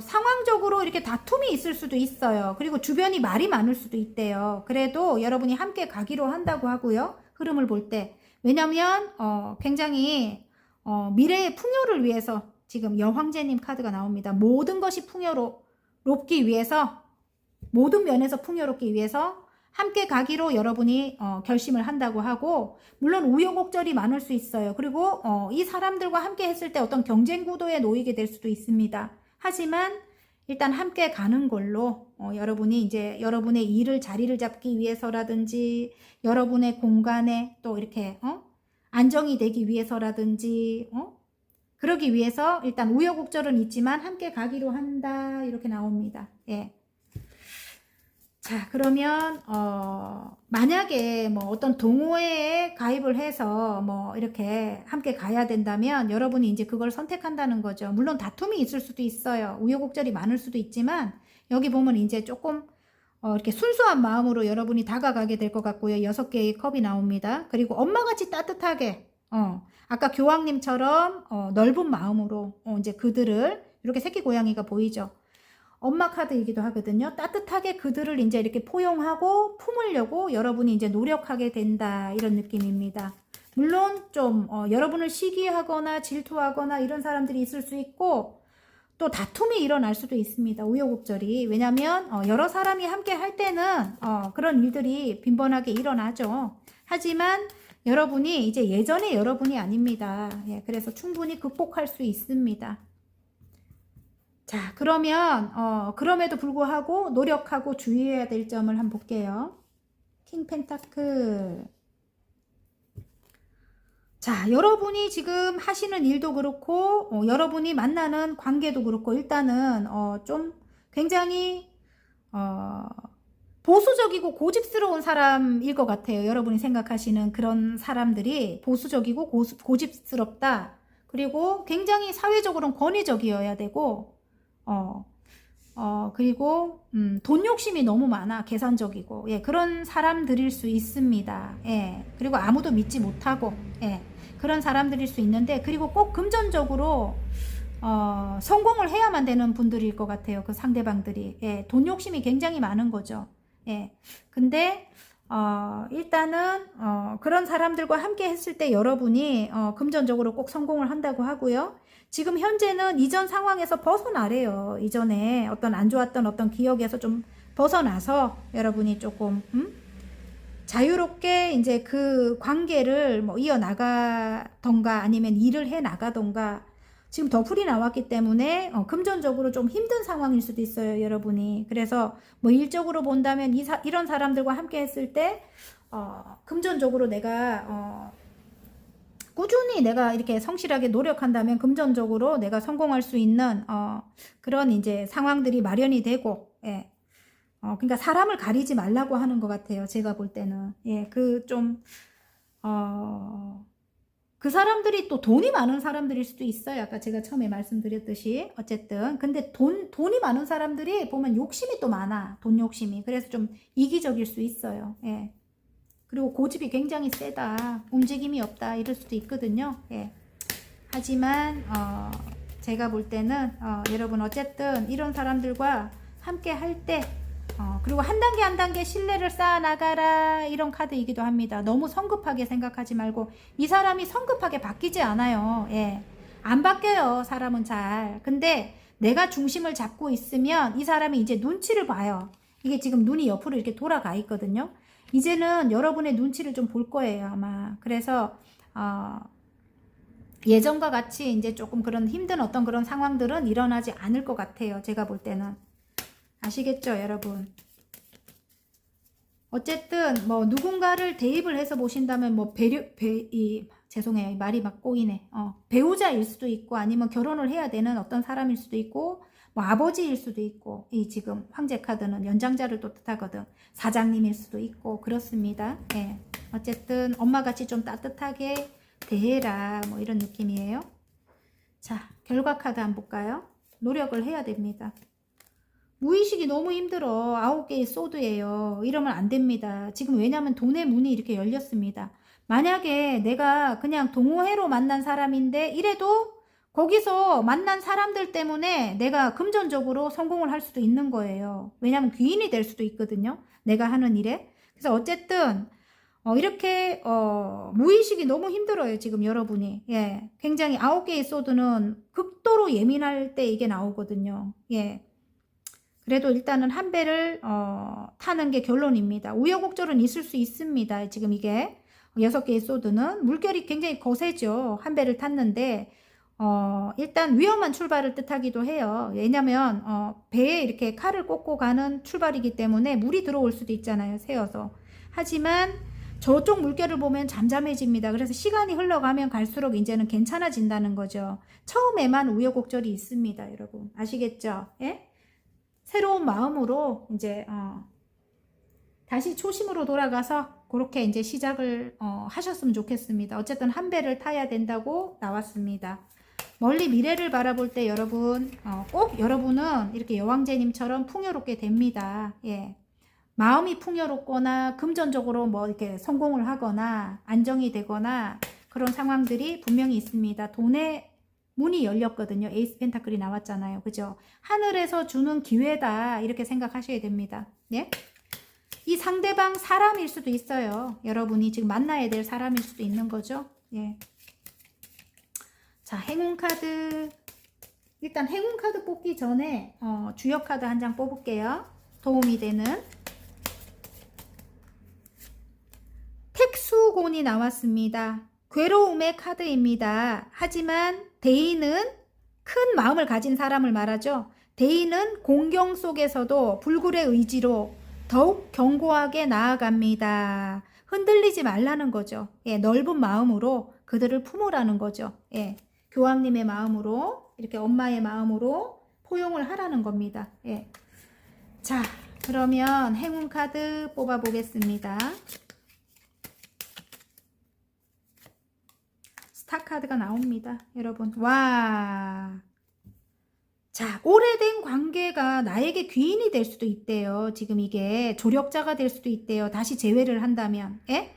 상황적으로 이렇게 다툼이 있을 수도 있어요. 그리고 주변이 말이 많을 수도 있대요. 그래도 여러분이 함께 가기로 한다고 하고요. 흐름을 볼 때. 왜냐면 굉장히 미래의 풍요를 위해서 지금 여황제님 카드가 나옵니다. 모든 것이 풍요롭기 위해서 모든 면에서 풍요롭기 위해서 함께 가기로 여러분이 결심을 한다고 하고 물론 우여곡절이 많을 수 있어요. 그리고 이 사람들과 함께 했을 때 어떤 경쟁 구도에 놓이게 될 수도 있습니다. 하지만 일단 함께 가는 걸로 여러분이 이제 여러분의 일을 자리를 잡기 위해서라든지 여러분의 공간에 또 이렇게 안정이 되기 위해서라든지 그러기 위해서 일단 우여곡절은 있지만 함께 가기로 한다 이렇게 나옵니다. 예. 자, 그러면 만약에 뭐 어떤 동호회에 가입을 해서 뭐 이렇게 함께 가야 된다면 여러분이 이제 그걸 선택한다는 거죠. 물론 다툼이 있을 수도 있어요. 우여곡절이 많을 수도 있지만 여기 보면 이제 조금 이렇게 순수한 마음으로 여러분이 다가가게 될 것 같고요. 6개의 컵이 나옵니다. 그리고 엄마같이 따뜻하게 아까 교황님처럼 넓은 마음으로 이제 그들을 이렇게 새끼 고양이가 보이죠. 엄마 카드이기도 하거든요. 따뜻하게 그들을 이제 이렇게 포용하고 품으려고 여러분이 이제 노력하게 된다. 이런 느낌입니다. 물론 좀 여러분을 시기하거나 질투하거나 이런 사람들이 있을 수 있고 또 다툼이 일어날 수도 있습니다. 우여곡절이. 왜냐면 여러 사람이 함께 할 때는 그런 일들이 빈번하게 일어나죠. 하지만 여러분이 이제 예전의 여러분이 아닙니다. 예, 그래서 충분히 극복할 수 있습니다. 자, 그러면 그럼에도 불구하고 노력하고 주의해야 될 점을 한번 볼게요. 킹 펜타클. 자, 여러분이 지금 하시는 일도 그렇고 여러분이 만나는 관계도 그렇고 일단은 좀 굉장히 보수적이고 고집스러운 사람일 것 같아요. 여러분이 생각하시는 그런 사람들이 보수적이고 고집스럽다. 그리고 굉장히 사회적으로는 권위적이어야 되고 그리고 돈 욕심이 너무 많아. 계산적이고 예, 그런 사람들일 수 있습니다. 예, 그리고 아무도 믿지 못하고 예, 그런 사람들일 수 있는데 그리고 꼭 금전적으로 성공을 해야만 되는 분들일 것 같아요. 그 상대방들이 예, 돈 욕심이 굉장히 많은 거죠. 예, 근데 일단은 그런 사람들과 함께 했을 때 여러분이 금전적으로 꼭 성공을 한다고 하고요. 지금 현재는 이전 상황에서 벗어나래요. 이전에 어떤 안 좋았던 어떤 기억에서 좀 벗어나서 여러분이 조금 자유롭게 이제 그 관계를 뭐 이어나가던가 아니면 일을 해 나가던가 지금 더풀이 나왔기 때문에 금전적으로 좀 힘든 상황일 수도 있어요. 여러분이. 그래서 뭐 일적으로 본다면 이런 사람들과 함께 했을 때 금전적으로 내가 꾸준히 내가 이렇게 성실하게 노력한다면 금전적으로 내가 성공할 수 있는 그런 이제 상황들이 마련이 되고, 예. 그러니까 사람을 가리지 말라고 하는 것 같아요. 제가 볼 때는. 예, 그 사람들이 또 돈이 많은 사람들일 수도 있어요. 아까 제가 처음에 말씀드렸듯이. 어쨌든. 근데 돈이 많은 사람들이 보면 욕심이 또 많아. 돈 욕심이. 그래서 좀 이기적일 수 있어요. 예. 그리고 고집이 굉장히 세다. 움직임이 없다. 이럴 수도 있거든요. 예. 하지만, 제가 볼 때는, 여러분, 어쨌든 이런 사람들과 함께 할 때, 그리고 한 단계 한 단계 신뢰를 쌓아 나가라 이런 카드이기도 합니다. 너무 성급하게 생각하지 말고 이 사람이 성급하게 바뀌지 않아요. 예. 안 바뀌어요. 사람은 잘. 근데 내가 중심을 잡고 있으면 이 사람이 이제 눈치를 봐요. 이게 지금 눈이 옆으로 이렇게 돌아가 있거든요. 이제는 여러분의 눈치를 좀 볼 거예요, 아마. 그래서 예전과 같이 이제 조금 그런 힘든 어떤 그런 상황들은 일어나지 않을 것 같아요. 제가 볼 때는. 아시겠죠, 여러분? 어쨌든 뭐 누군가를 대입을 해서 보신다면 뭐 죄송해요. 말이 막 꼬이네. 배우자일 수도 있고 아니면 결혼을 해야 되는 어떤 사람일 수도 있고 뭐 아버지일 수도 있고 이 지금 황제 카드는 연장자를 또 뜻하거든. 사장님일 수도 있고 그렇습니다. 예. 어쨌든 엄마같이 좀 따뜻하게 대해라 뭐 이런 느낌이에요. 자, 결과 카드 한번 볼까요? 노력을 해야 됩니다. 무의식이 너무 힘들어. 9개의 소드예요. 이러면 안 됩니다. 지금 왜냐면 돈의 문이 이렇게 열렸습니다. 만약에 내가 그냥 동호회로 만난 사람인데 이래도 거기서 만난 사람들 때문에 내가 금전적으로 성공을 할 수도 있는 거예요. 왜냐면 귀인이 될 수도 있거든요. 내가 하는 일에. 그래서 어쨌든 이렇게 무의식이 너무 힘들어요. 지금 여러분이. 예. 굉장히 9개의 소드는 극도로 예민할 때 이게 나오거든요. 예. 그래도 일단은 한 배를 타는 게 결론입니다. 우여곡절은 있을 수 있습니다. 지금 이게 6개의 소드는 물결이 굉장히 거세죠. 한 배를 탔는데 일단 위험한 출발을 뜻하기도 해요. 왜냐면 배에 이렇게 칼을 꽂고 가는 출발이기 때문에 물이 들어올 수도 있잖아요. 새어서. 하지만 저쪽 물결을 보면 잠잠해집니다. 그래서 시간이 흘러가면 갈수록 이제는 괜찮아진다는 거죠. 처음에만 우여곡절이 있습니다. 여러분 아시겠죠? 예? 새로운 마음으로 이제 다시 초심으로 돌아가서 그렇게 이제 시작을 하셨으면 좋겠습니다. 어쨌든 한 배를 타야 된다고 나왔습니다. 멀리 미래를 바라볼 때 여러분 꼭 여러분은 이렇게 여왕제님처럼 풍요롭게 됩니다. 예. 마음이 풍요롭거나 금전적으로 뭐 이렇게 성공을 하거나 안정이 되거나 그런 상황들이 분명히 있습니다. 돈의 문이 열렸거든요. 에이스 펜타클이 나왔잖아요. 그죠? 하늘에서 주는 기회다. 이렇게 생각하셔야 됩니다. 예? 이 상대방 사람일 수도 있어요. 여러분이 지금 만나야 될 사람일 수도 있는 거죠. 예. 자, 행운 카드. 일단 행운 카드 뽑기 전에 주역 카드 한 장 뽑을게요. 도움이 되는. 택수곤이 나왔습니다. 괴로움의 카드입니다. 하지만 대인은 큰 마음을 가진 사람을 말하죠. 대인은 공경 속에서도 불굴의 의지로 더욱 견고하게 나아갑니다. 흔들리지 말라는 거죠. 예, 넓은 마음으로 그들을 품으라는 거죠. 예, 교황님의 마음으로 이렇게 엄마의 마음으로 포용을 하라는 겁니다. 예. 자, 그러면 행운 카드 뽑아 보겠습니다. 스타 카드가 나옵니다. 여러분. 와. 자, 오래된 관계가 나에게 귀인이 될 수도 있대요. 지금 이게 조력자가 될 수도 있대요. 다시 재회를 한다면. 예?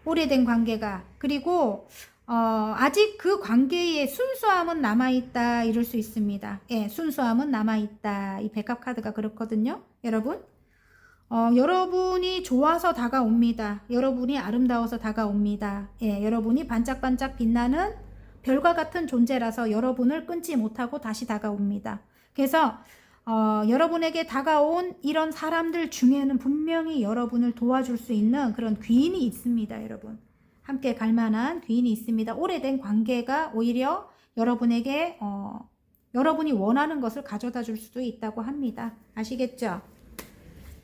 오래된 관계가. 그리고 아직 그 관계에 순수함은 남아있다. 이럴 수 있습니다. 예, 순수함은 남아있다. 이 백합 카드가 그렇거든요. 여러분. 여러분이 좋아서 다가옵니다. 여러분이 아름다워서 다가옵니다. 예, 여러분이 반짝반짝 빛나는 별과 같은 존재라서 여러분을 끊지 못하고 다시 다가옵니다. 그래서 여러분에게 다가온 이런 사람들 중에는 분명히 여러분을 도와줄 수 있는 그런 귀인이 있습니다. 여러분. 함께 갈 만한 귀인이 있습니다. 오래된 관계가 오히려 여러분에게 여러분이 원하는 것을 가져다 줄 수도 있다고 합니다. 아시겠죠?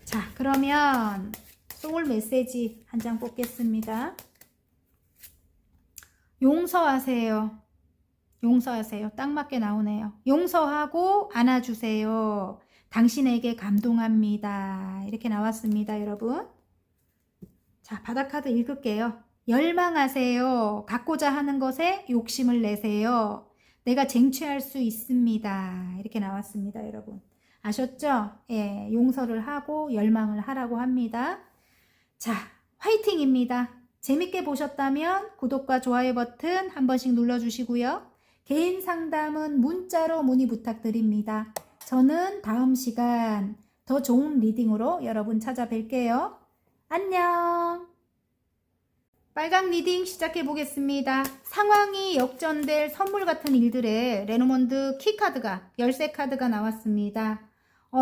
자, 그러면 소울 메시지 한 장 뽑겠습니다. 용서하세요. 용서하세요. 딱 맞게 나오네요. 용서하고 안아주세요. 당신에게 감동합니다. 이렇게 나왔습니다, 여러분. 자, 바닥카드 읽을게요. 열망하세요. 갖고자 하는 것에 욕심을 내세요. 내가 쟁취할 수 있습니다. 이렇게 나왔습니다, 여러분. 아셨죠? 예, 용서를 하고 열망을 하라고 합니다. 자, 화이팅입니다. 재밌게 보셨다면 구독과 좋아요 버튼 한 번씩 눌러주시고요. 개인 상담은 문자로 문의 부탁드립니다. 저는 다음 시간 더 좋은 리딩으로 여러분 찾아뵐게요. 안녕. 빨강 리딩 시작해 보겠습니다. 상황이 역전될 선물 같은 일들에 레노먼드 키카드가 열쇠 카드가 나왔습니다.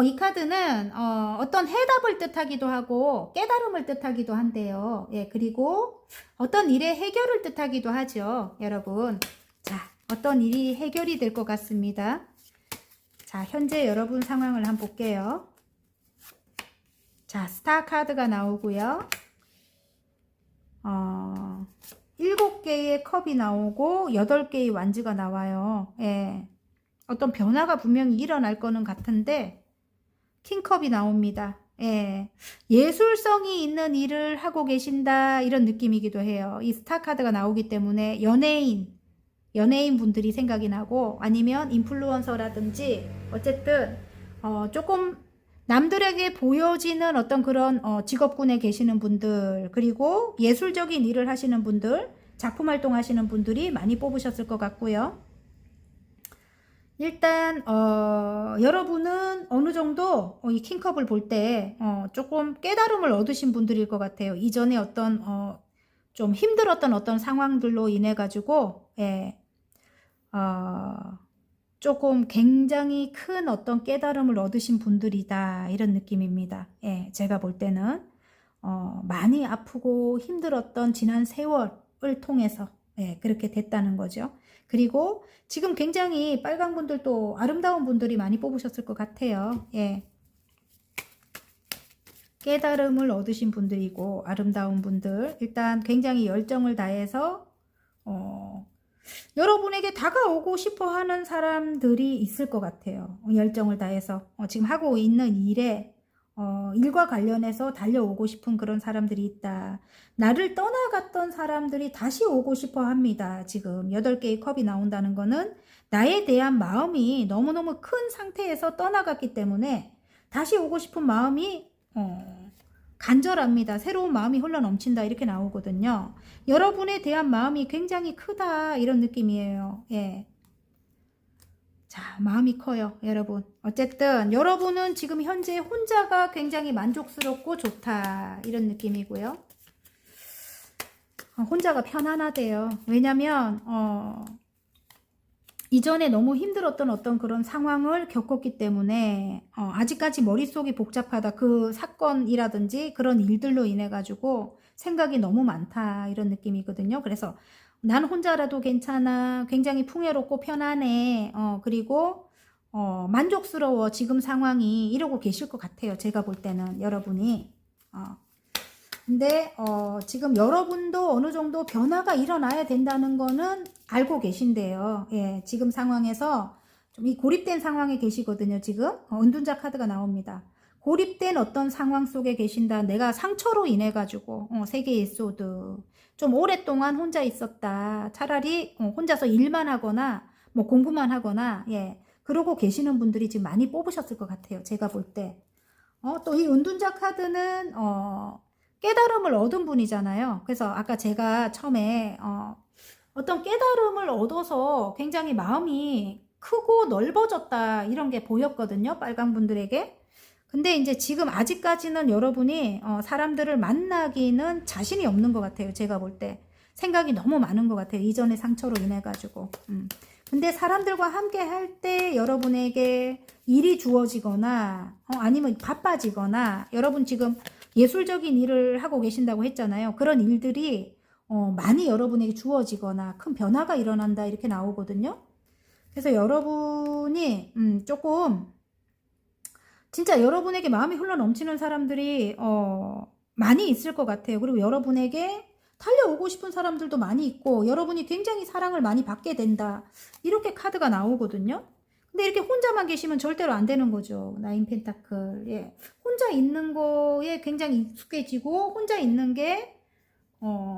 이 카드는 어떤 해답을 뜻하기도 하고 깨달음을 뜻하기도 한데요. 예, 그리고 어떤 일의 해결을 뜻하기도 하죠. 여러분, 자, 어떤 일이 해결이 될 것 같습니다. 자, 현재 여러분 상황을 한번 볼게요. 자, 스타 카드가 나오고요. 7개의 컵이 나오고 8개의 완즈가 나와요. 예. 어떤 변화가 분명히 일어날 거는 같은데 킹컵이 나옵니다. 예. 예술성이 있는 일을 하고 계신다 이런 느낌이기도 해요. 이 스타 카드가 나오기 때문에 연예인 분들이 생각이 나고 아니면 인플루언서라든지 어쨌든 조금 남들에게 보여지는 어떤 그런 직업군에 계시는 분들 그리고 예술적인 일을 하시는 분들 작품 활동하시는 분들이 많이 뽑으셨을 것 같고요. 일단 여러분은 어느 정도 이 킹컵을 볼 때 조금 깨달음을 얻으신 분들일 것 같아요. 이전에 어떤 좀 힘들었던 어떤 상황들로 인해 가지고 예, 조금 굉장히 큰 어떤 깨달음을 얻으신 분들이다 이런 느낌입니다. 예, 제가 볼 때는 많이 아프고 힘들었던 지난 세월을 통해서 예, 그렇게 됐다는 거죠. 그리고 지금 굉장히 빨간 분들도 아름다운 분들이 많이 뽑으셨을 것 같아요. 예. 깨달음을 얻으신 분들이고 아름다운 분들 일단 굉장히 열정을 다해서 여러분에게 다가오고 싶어 하는 사람들이 있을 것 같아요. 열정을 다해서 지금 하고 있는 일에 일과 관련해서 달려오고 싶은 그런 사람들이 있다. 나를 떠나갔던 사람들이 다시 오고 싶어 합니다. 지금 8개의 컵이 나온다는 거는 나에 대한 마음이 너무너무 큰 상태에서 떠나갔기 때문에 다시 오고 싶은 마음이 간절합니다. 새로운 마음이 흘러넘친다 이렇게 나오거든요. 여러분에 대한 마음이 굉장히 크다 이런 느낌이에요. 예. 자, 마음이 커요, 여러분. 어쨌든 여러분은 지금 현재 혼자가 굉장히 만족스럽고 좋다 이런 느낌이고요. 혼자가 편안하대요. 왜냐면 이전에 너무 힘들었던 어떤 그런 상황을 겪었기 때문에 아직까지 머릿속이 복잡하다. 그 사건이라든지 그런 일들로 인해 가지고 생각이 너무 많다 이런 느낌이거든요. 그래서 난 혼자라도 괜찮아. 굉장히 풍요롭고 편안해. 그리고 만족스러워. 지금 상황이 이러고 계실 것 같아요. 제가 볼 때는 여러분이. 근데 지금 여러분도 어느 정도 변화가 일어나야 된다는 거는 알고 계신데요. 예, 지금 상황에서 좀 이 고립된 상황에 계시거든요. 지금 은둔자 카드가 나옵니다. 고립된 어떤 상황 속에 계신다. 내가 상처로 인해 가지고 세계의 소드 좀 오랫동안 혼자 있었다. 차라리 혼자서 일만 하거나 뭐 공부만 하거나 예 그러고 계시는 분들이 지금 많이 뽑으셨을 것 같아요. 제가 볼 때. 또 이 은둔자 카드는 깨달음을 얻은 분이잖아요. 그래서 아까 제가 처음에 어떤 깨달음을 얻어서 굉장히 마음이 크고 넓어졌다 이런 게 보였거든요. 빨간 분들에게. 근데 이제 지금 아직까지는 여러분이 사람들을 만나기는 자신이 없는 것 같아요. 제가 볼 때. 생각이 너무 많은 것 같아요. 이전의 상처로 인해 가지고. 근데 사람들과 함께 할 때 여러분에게 일이 주어지거나 아니면 바빠지거나 여러분 지금 예술적인 일을 하고 계신다고 했잖아요. 그런 일들이 많이 여러분에게 주어지거나 큰 변화가 일어난다 이렇게 나오거든요. 그래서 여러분이 조금 진짜 여러분에게 마음이 흘러넘치는 사람들이 많이 있을 것 같아요. 그리고 여러분에게 달려오고 싶은 사람들도 많이 있고 여러분이 굉장히 사랑을 많이 받게 된다. 이렇게 카드가 나오거든요. 근데 이렇게 혼자만 계시면 절대로 안 되는 거죠. 나인 펜타클. 예. 혼자 있는 거에 굉장히 익숙해지고 혼자 있는 게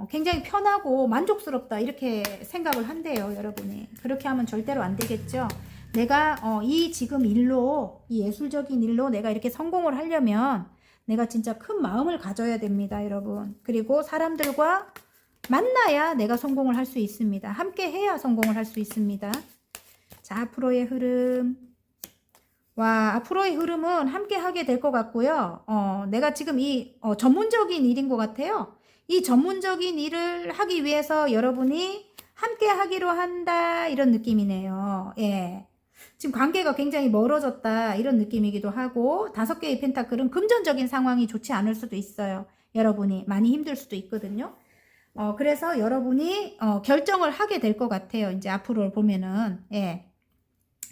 굉장히 편하고 만족스럽다 이렇게 생각을 한대요. 여러분이. 그렇게 하면 절대로 안 되겠죠. 내가 이 지금 일로 이 예술적인 일로 내가 이렇게 성공을 하려면 내가 진짜 큰 마음을 가져야 됩니다. 여러분. 그리고 사람들과 만나야 내가 성공을 할 수 있습니다. 함께 해야 성공을 할 수 있습니다. 자, 앞으로의 흐름. 와, 앞으로의 흐름은 함께 하게 될 것 같고요. 내가 지금 이 전문적인 일인 것 같아요. 이 전문적인 일을 하기 위해서 여러분이 함께 하기로 한다 이런 느낌이네요. 예. 지금 관계가 굉장히 멀어졌다 이런 느낌이기도 하고 5개의 펜타클은 금전적인 상황이 좋지 않을 수도 있어요. 여러분이 많이 힘들 수도 있거든요. 그래서 여러분이 결정을 하게 될 것 같아요. 이제 앞으로 보면은 예.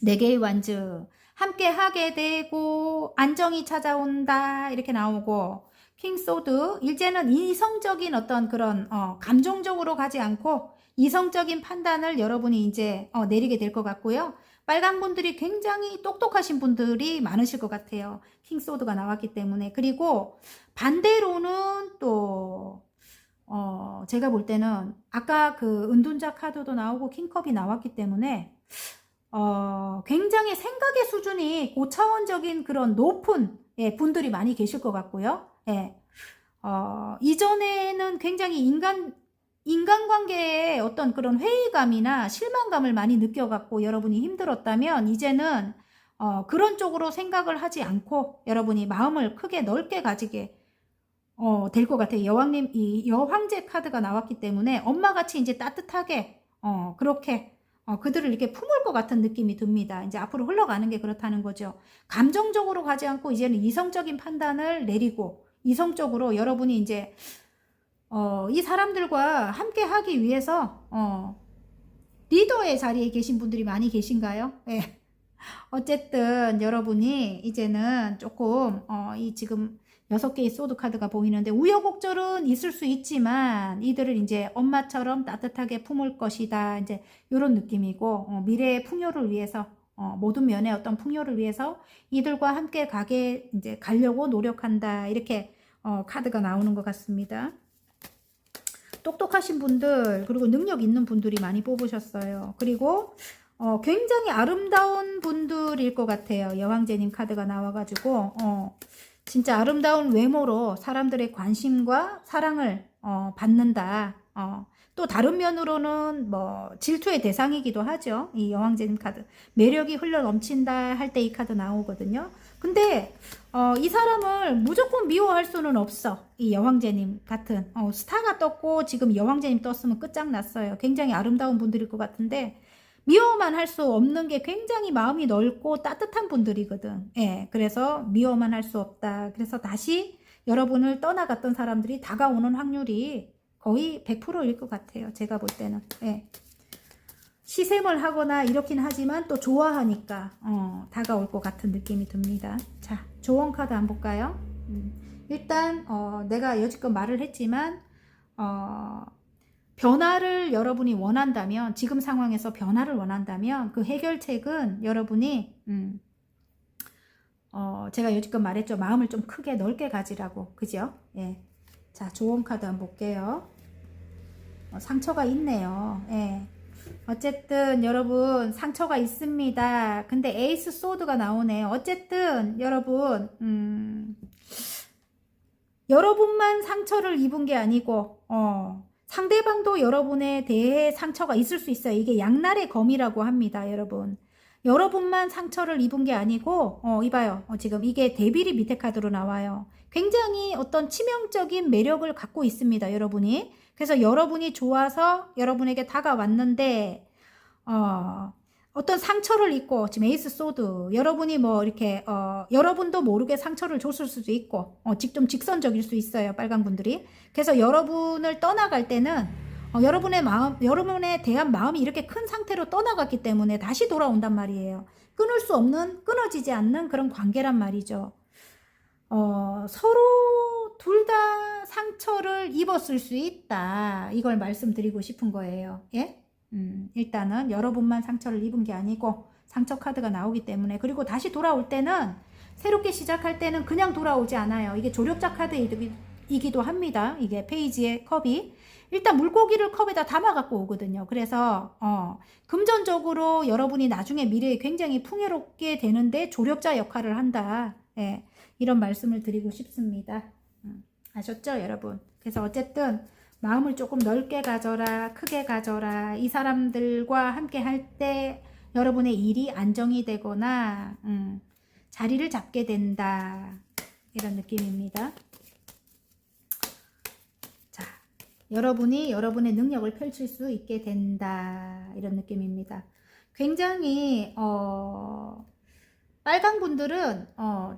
4개의 완즈 함께 하게 되고 안정이 찾아온다 이렇게 나오고 킹 소드 이제는 이성적인 어떤 그런 감정적으로 가지 않고 이성적인 판단을 여러분이 이제 내리게 될 것 같고요. 빨간 분들이 굉장히 똑똑하신 분들이 많으실 것 같아요. 킹 소드가 나왔기 때문에. 그리고 반대로는 또 제가 볼 때는 아까 그 은둔자 카드도 나오고 킹컵이 나왔기 때문에 굉장히 생각의 수준이 고차원적인 그런 높은 분들이 많이 계실 것 같고요. 예. 이전에는 굉장히 인간관계에 어떤 그런 회의감이나 실망감을 많이 느껴갖고 여러분이 힘들었다면 이제는 그런 쪽으로 생각을 하지 않고 여러분이 마음을 크게 넓게 가지게 될 것 같아요. 여왕님, 이 여황제 카드가 나왔기 때문에 엄마같이 이제 따뜻하게 그렇게 그들을 이렇게 품을 것 같은 느낌이 듭니다. 이제 앞으로 흘러가는 게 그렇다는 거죠. 감정적으로 가지 않고 이제는 이성적인 판단을 내리고 이성적으로 여러분이 이제 이 사람들과 함께 하기 위해서 리더의 자리에 계신 분들이 많이 계신가요? 예. 어쨌든 여러분이 이제는 조금 이 지금 6개의 소드 카드가 보이는데 우여곡절은 있을 수 있지만 이들을 이제 엄마처럼 따뜻하게 품을 것이다. 이제 이런 느낌이고 미래의 풍요를 위해서 모든 면의 어떤 풍요를 위해서 이들과 함께 이제 가려고 노력한다. 이렇게 카드가 나오는 것 같습니다. 똑똑하신 분들 그리고 능력 있는 분들이 많이 뽑으셨어요. 그리고 굉장히 아름다운 분들일 것 같아요. 여왕제님 카드가 나와가지고 진짜 아름다운 외모로 사람들의 관심과 사랑을 받는다. 또 다른 면으로는 뭐 질투의 대상이기도 하죠. 이 여왕제님 카드. 매력이 흘러 넘친다 할 때 이 카드 나오거든요. 근데 이 사람을 무조건 미워할 수는 없어. 이 여왕제님 같은 스타가 떴고 지금 여왕제님 떴으면 끝장났어요. 굉장히 아름다운 분들일 것 같은데 미워만 할 수 없는 게 굉장히 마음이 넓고 따뜻한 분들이거든. 예, 그래서 미워만 할 수 없다. 그래서 다시 여러분을 떠나갔던 사람들이 다가오는 확률이 거의 100%일 것 같아요. 제가 볼 때는. 예. 시샘을 하거나 이렇긴 하지만 또 좋아하니까 다가올 것 같은 느낌이 듭니다. 자, 조언 카드 한번 볼까요? 일단 내가 여지껏 말을 했지만 변화를 여러분이 원한다면 지금 상황에서 변화를 원한다면 그 해결책은 여러분이 제가 여지껏 말했죠. 마음을 좀 크게 넓게 가지라고. 그죠? 예. 자, 조언 카드 한번 볼게요. 상처가 있네요. 예. 어쨌든 여러분 상처가 있습니다. 근데 에이스 소드가 나오네요. 어쨌든 여러분 여러분만 상처를 입은 게 아니고 상대방도 여러분에 대해 상처가 있을 수 있어요. 이게 양날의 검이라고 합니다. 여러분 여러분만 상처를 입은 게 아니고 이봐요. 지금 이게 데빌이 밑에 카드로 나와요. 굉장히 어떤 치명적인 매력을 갖고 있습니다. 여러분이. 그래서 여러분이 좋아서 여러분에게 다가왔는데 어떤 상처를 입고 지금 에이스 소드 여러분이 뭐 이렇게 여러분도 모르게 상처를 줬을 수도 있고 좀 직선적일 수 있어요. 빨간 분들이. 그래서 여러분을 떠나갈 때는 여러분의 마음, 여러분에 대한 마음이 이렇게 큰 상태로 떠나갔기 때문에 다시 돌아온단 말이에요. 끊을 수 없는, 끊어지지 않는 그런 관계란 말이죠. 서로 둘 다 상처를 입었을 수 있다. 이걸 말씀드리고 싶은 거예요. 예? 일단은 여러분만 상처를 입은 게 아니고 상처 카드가 나오기 때문에, 그리고 다시 돌아올 때는, 새롭게 시작할 때는 그냥 돌아오지 않아요. 이게 조력자 카드이기도 합니다. 이게 페이지의 컵이 일단 물고기를 컵에다 담아 갖고 오거든요. 그래서 금전적으로 여러분이 나중에 미래에 굉장히 풍요롭게 되는데 조력자 역할을 한다. 예, 이런 말씀을 드리고 싶습니다. 아셨죠, 여러분? 그래서 어쨌든 마음을 조금 넓게 가져라, 크게 가져라. 이 사람들과 함께 할 때 여러분의 일이 안정이 되거나 자리를 잡게 된다. 이런 느낌입니다. 자, 여러분이 여러분의 능력을 펼칠 수 있게 된다. 이런 느낌입니다. 굉장히 빨강 분들은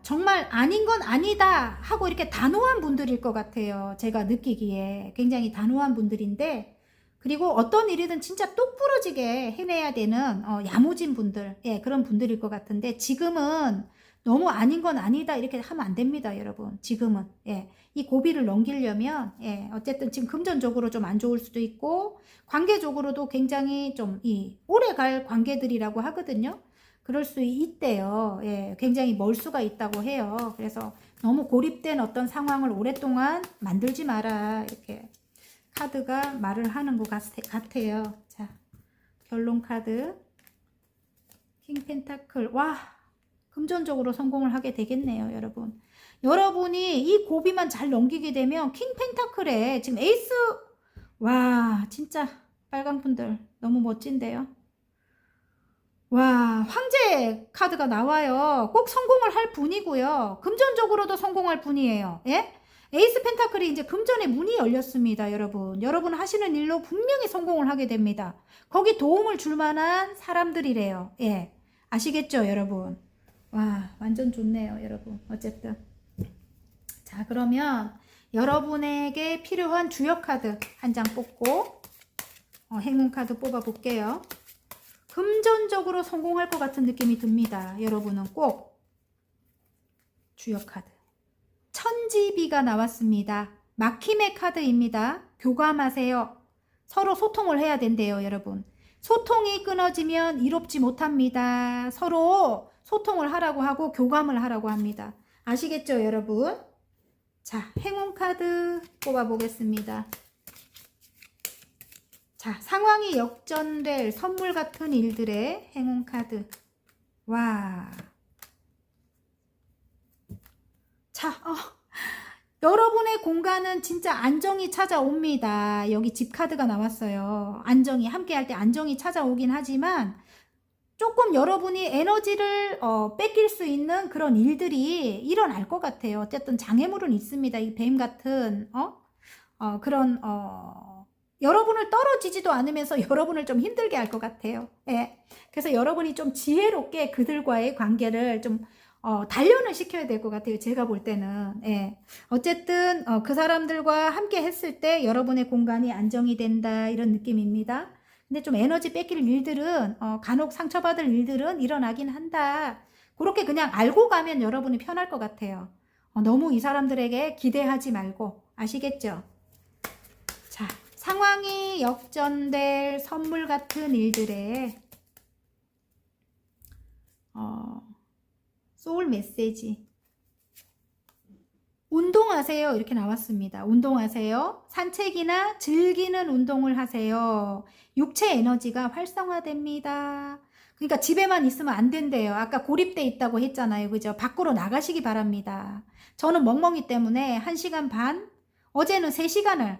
정말 아닌 건 아니다 하고 이렇게 단호한 분들일 것 같아요. 제가 느끼기에 굉장히 단호한 분들인데, 그리고 어떤 일이든 진짜 똑부러지게 해내야 되는 야무진 분들, 예, 그런 분들일 것 같은데, 지금은 너무 아닌 건 아니다 이렇게 하면 안 됩니다, 여러분. 지금은, 예, 이 고비를 넘기려면, 예, 어쨌든 지금 금전적으로 좀 안 좋을 수도 있고 관계적으로도 굉장히 좀 오래 갈 관계들이라고 하거든요. 그럴 수 있대요. 예, 굉장히 멀 수가 있다고 해요. 그래서 너무 고립된 어떤 상황을 오랫동안 만들지 마라, 이렇게 카드가 말을 하는 것 같아요. 자, 결론 카드. 킹 펜타클. 와, 금전적으로 성공을 하게 되겠네요, 여러분. 여러분이 이 고비만 잘 넘기게 되면 킹 펜타클에 지금 에이스, 와, 진짜 빨강분들 너무 멋진데요. 와, 황제 카드가 나와요. 꼭 성공을 할 분이고요. 금전적으로도 성공할 분이에요. 예? 에이스 펜타클이 이제 금전의 문이 열렸습니다, 여러분. 여러분 하시는 일로 분명히 성공을 하게 됩니다. 거기 도움을 줄 만한 사람들이래요. 예. 아시겠죠, 여러분? 와, 완전 좋네요, 여러분. 어쨌든. 자, 그러면 여러분에게 필요한 주역 카드 한 장 뽑고 행운 카드 뽑아 볼게요. 금전적으로 성공할 것 같은 느낌이 듭니다. 여러분은 꼭 주역 카드. 천지비가 나왔습니다. 막힘의 카드입니다. 교감하세요. 서로 소통을 해야 된대요, 여러분. 소통이 끊어지면 이롭지 못합니다. 서로 소통을 하라고 하고 교감을 하라고 합니다. 아시겠죠, 여러분? 자, 행운 카드 뽑아보겠습니다. 자, 상황이 역전될 선물 같은 일들의 행운 카드. 와. 자, 여러분의 공간은 진짜 안정이 찾아옵니다. 여기 집 카드가 나왔어요. 안정이, 함께 할 때 안정이 찾아오긴 하지만 조금 여러분이 에너지를 뺏길 수 있는 그런 일들이 일어날 것 같아요. 어쨌든 장애물은 있습니다. 이 뱀 같은 그런 여러분을 떨어지지도 않으면서 여러분을 좀 힘들게 할 것 같아요. 예. 그래서 여러분이 좀 지혜롭게 그들과의 관계를 좀 단련을 시켜야 될 것 같아요. 제가 볼 때는. 예. 어쨌든 그 사람들과 함께 했을 때 여러분의 공간이 안정이 된다, 이런 느낌입니다. 근데 좀 에너지 뺏길 일들은 간혹 상처받을 일들은 일어나긴 한다. 그렇게 그냥 알고 가면 여러분이 편할 것 같아요. 너무 이 사람들에게 기대하지 말고. 아시겠죠? 자, 상황이 역전될 선물 같은 일들의 소울 메시지. 운동하세요, 이렇게 나왔습니다. 운동하세요. 산책이나 즐기는 운동을 하세요. 육체 에너지가 활성화됩니다. 그러니까 집에만 있으면 안 된대요. 아까 고립돼 있다고 했잖아요, 그죠? 밖으로 나가시기 바랍니다. 저는 멍멍이 때문에 1시간 반, 어제는 3시간을,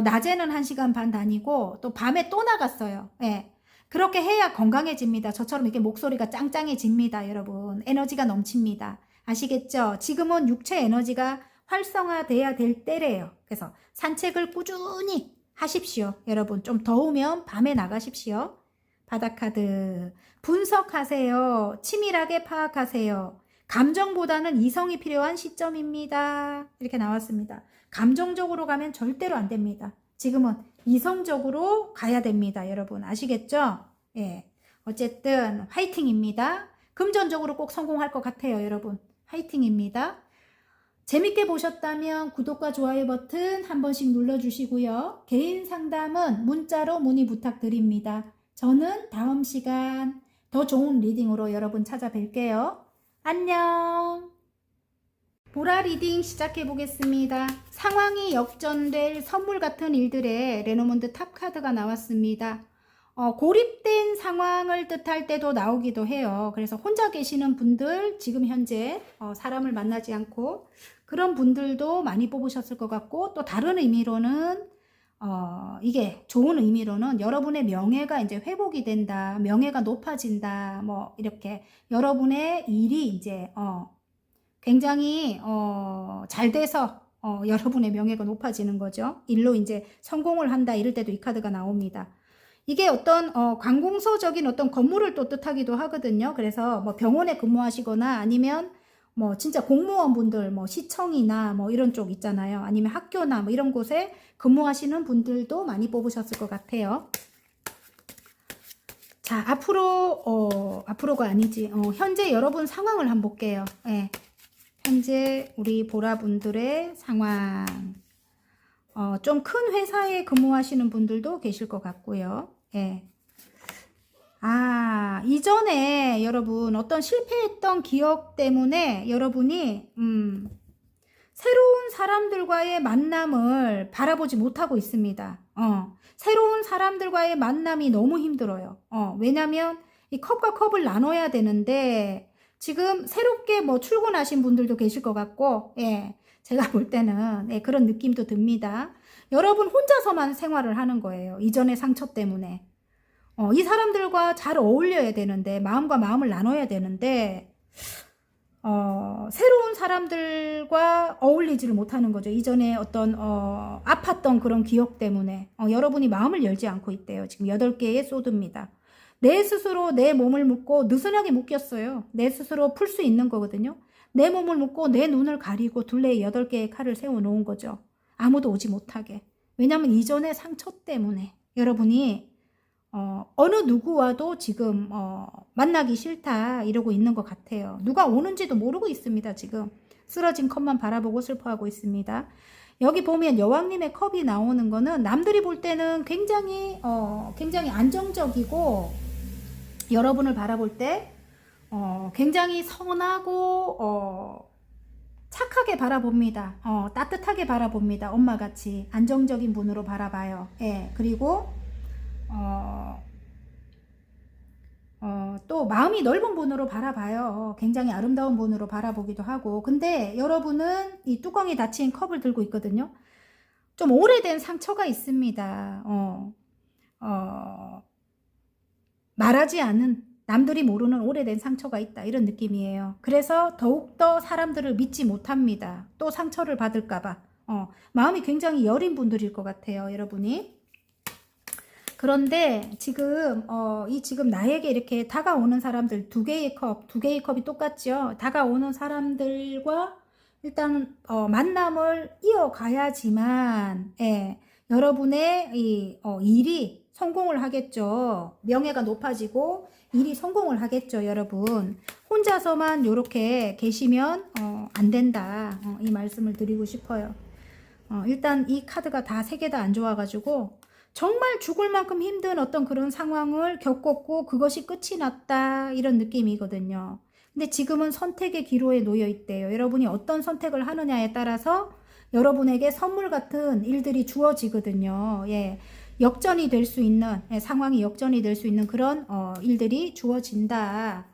낮에는 1시간 반 다니고 또 밤에 또 나갔어요. 예. 그렇게 해야 건강해집니다. 저처럼 이렇게 목소리가 짱짱해집니다, 여러분. 에너지가 넘칩니다. 아시겠죠? 지금은 육체 에너지가 활성화돼야 될 때래요. 그래서 산책을 꾸준히 하십시오. 여러분, 좀 더우면 밤에 나가십시오. 바닥카드. 분석하세요. 치밀하게 파악하세요. 감정보다는 이성이 필요한 시점입니다. 이렇게 나왔습니다. 감정적으로 가면 절대로 안 됩니다. 지금은 이성적으로 가야 됩니다, 여러분. 아시겠죠? 예. 어쨌든 화이팅입니다. 금전적으로 꼭 성공할 것 같아요, 여러분. 화이팅입니다. 재밌게 보셨다면 구독과 좋아요 버튼 한 번씩 눌러주시고요. 개인 상담은 문자로 문의 부탁드립니다. 저는 다음 시간 더 좋은 리딩으로 여러분 찾아뵐게요. 안녕. 보라 리딩 시작해 보겠습니다. 상황이 역전될 선물 같은 일들의 레노몬드 탑 카드가 나왔습니다. 고립된 상황을 뜻할 때도 나오기도 해요. 그래서 혼자 계시는 분들, 지금 현재 사람을 만나지 않고 그런 분들도 많이 뽑으셨을 것 같고, 또 다른 의미로는 이게 좋은 의미로는 여러분의 명예가 이제 회복이 된다, 명예가 높아진다, 뭐 이렇게 여러분의 일이 이제 굉장히 잘 돼서 여러분의 명예가 높아지는 거죠. 일로 이제 성공을 한다, 이럴 때도 이 카드가 나옵니다. 이게 어떤 관공서적인 어떤 건물을 또 뜻하기도 하거든요. 그래서 뭐 병원에 근무하시거나 아니면 뭐 진짜 공무원분들, 뭐 시청이나 뭐 이런 쪽 있잖아요. 아니면 학교나 뭐 이런 곳에 근무하시는 분들도 많이 뽑으셨을 것 같아요. 자, 앞으로가 아니지. 현재 여러분 상황을 한번 볼게요. 예. 현재 우리 보라분들의 상황. 좀 큰 회사에 근무하시는 분들도 계실 것 같고요. 예. 이전에 여러분 어떤 실패했던 기억 때문에 여러분이 새로운 사람들과의 만남을 바라보지 못하고 있습니다. 새로운 사람들과의 만남이 너무 힘들어요. 왜냐면 이 컵과 컵을 나눠야 되는데 지금 새롭게 뭐 출근하신 분들도 계실 것 같고, 예. 제가 볼 때는 그런 느낌도 듭니다. 여러분 혼자서만 생활을 하는 거예요. 이전의 상처 때문에. 이 사람들과 잘 어울려야 되는데, 마음과 마음을 나눠야 되는데 새로운 사람들과 어울리지를 못하는 거죠. 이전에 어떤 아팠던 그런 기억 때문에 여러분이 마음을 열지 않고 있대요. 지금 8개의 소드입니다. 내 스스로 내 몸을 묶고 느슨하게 묶였어요. 내 스스로 풀 수 있는 거거든요. 내 몸을 묶고 내 눈을 가리고 둘레에 8개의 칼을 세워놓은 거죠. 아무도 오지 못하게. 왜냐하면 이전의 상처 때문에 여러분이 어느 누구와도 지금 만나기 싫다 이러고 있는 것 같아요. 누가 오는지도 모르고 있습니다. 지금 쓰러진 컵만 바라보고 슬퍼하고 있습니다. 여기 보면 여왕님의 컵이 나오는 거는 남들이 볼 때는 굉장히 안정적이고, 여러분을 바라볼 때 굉장히 선하고 착하게 바라봅니다. 따뜻하게 바라봅니다. 엄마같이 안정적인 분으로 바라봐요. 예. 그리고 또 마음이 넓은 분으로 바라봐요. 굉장히 아름다운 분으로 바라보기도 하고. 근데 여러분은 이 뚜껑이 닫힌 컵을 들고 있거든요. 좀 오래된 상처가 있습니다. 말하지 않은, 남들이 모르는 오래된 상처가 있다, 이런 느낌이에요. 그래서 더욱더 사람들을 믿지 못합니다. 또 상처를 받을까봐. 마음이 굉장히 여린 분들일 것 같아요, 여러분이. 그런데 지금 지금 나에게 이렇게 다가오는 사람들, 두 개의 컵이 똑같죠. 다가오는 사람들과 일단 만남을 이어가야지만, 예, 여러분의 이 일이 성공을 하겠죠. 명예가 높아지고 일이 성공을 하겠죠, 여러분. 혼자서만 이렇게 계시면 안 된다. 이 말씀을 드리고 싶어요. 일단 이 카드가 다 3개 다 안 좋아가지고 정말 죽을 만큼 힘든 어떤 그런 상황을 겪었고 그것이 끝이 났다, 이런 느낌이거든요. 근데 지금은 선택의 기로에 놓여 있대요. 여러분이 어떤 선택을 하느냐에 따라서 여러분에게 선물 같은 일들이 주어지거든요. 예. 역전이 될 수 있는, 상황이 역전이 될 수 있는 그런 일들이 주어진다.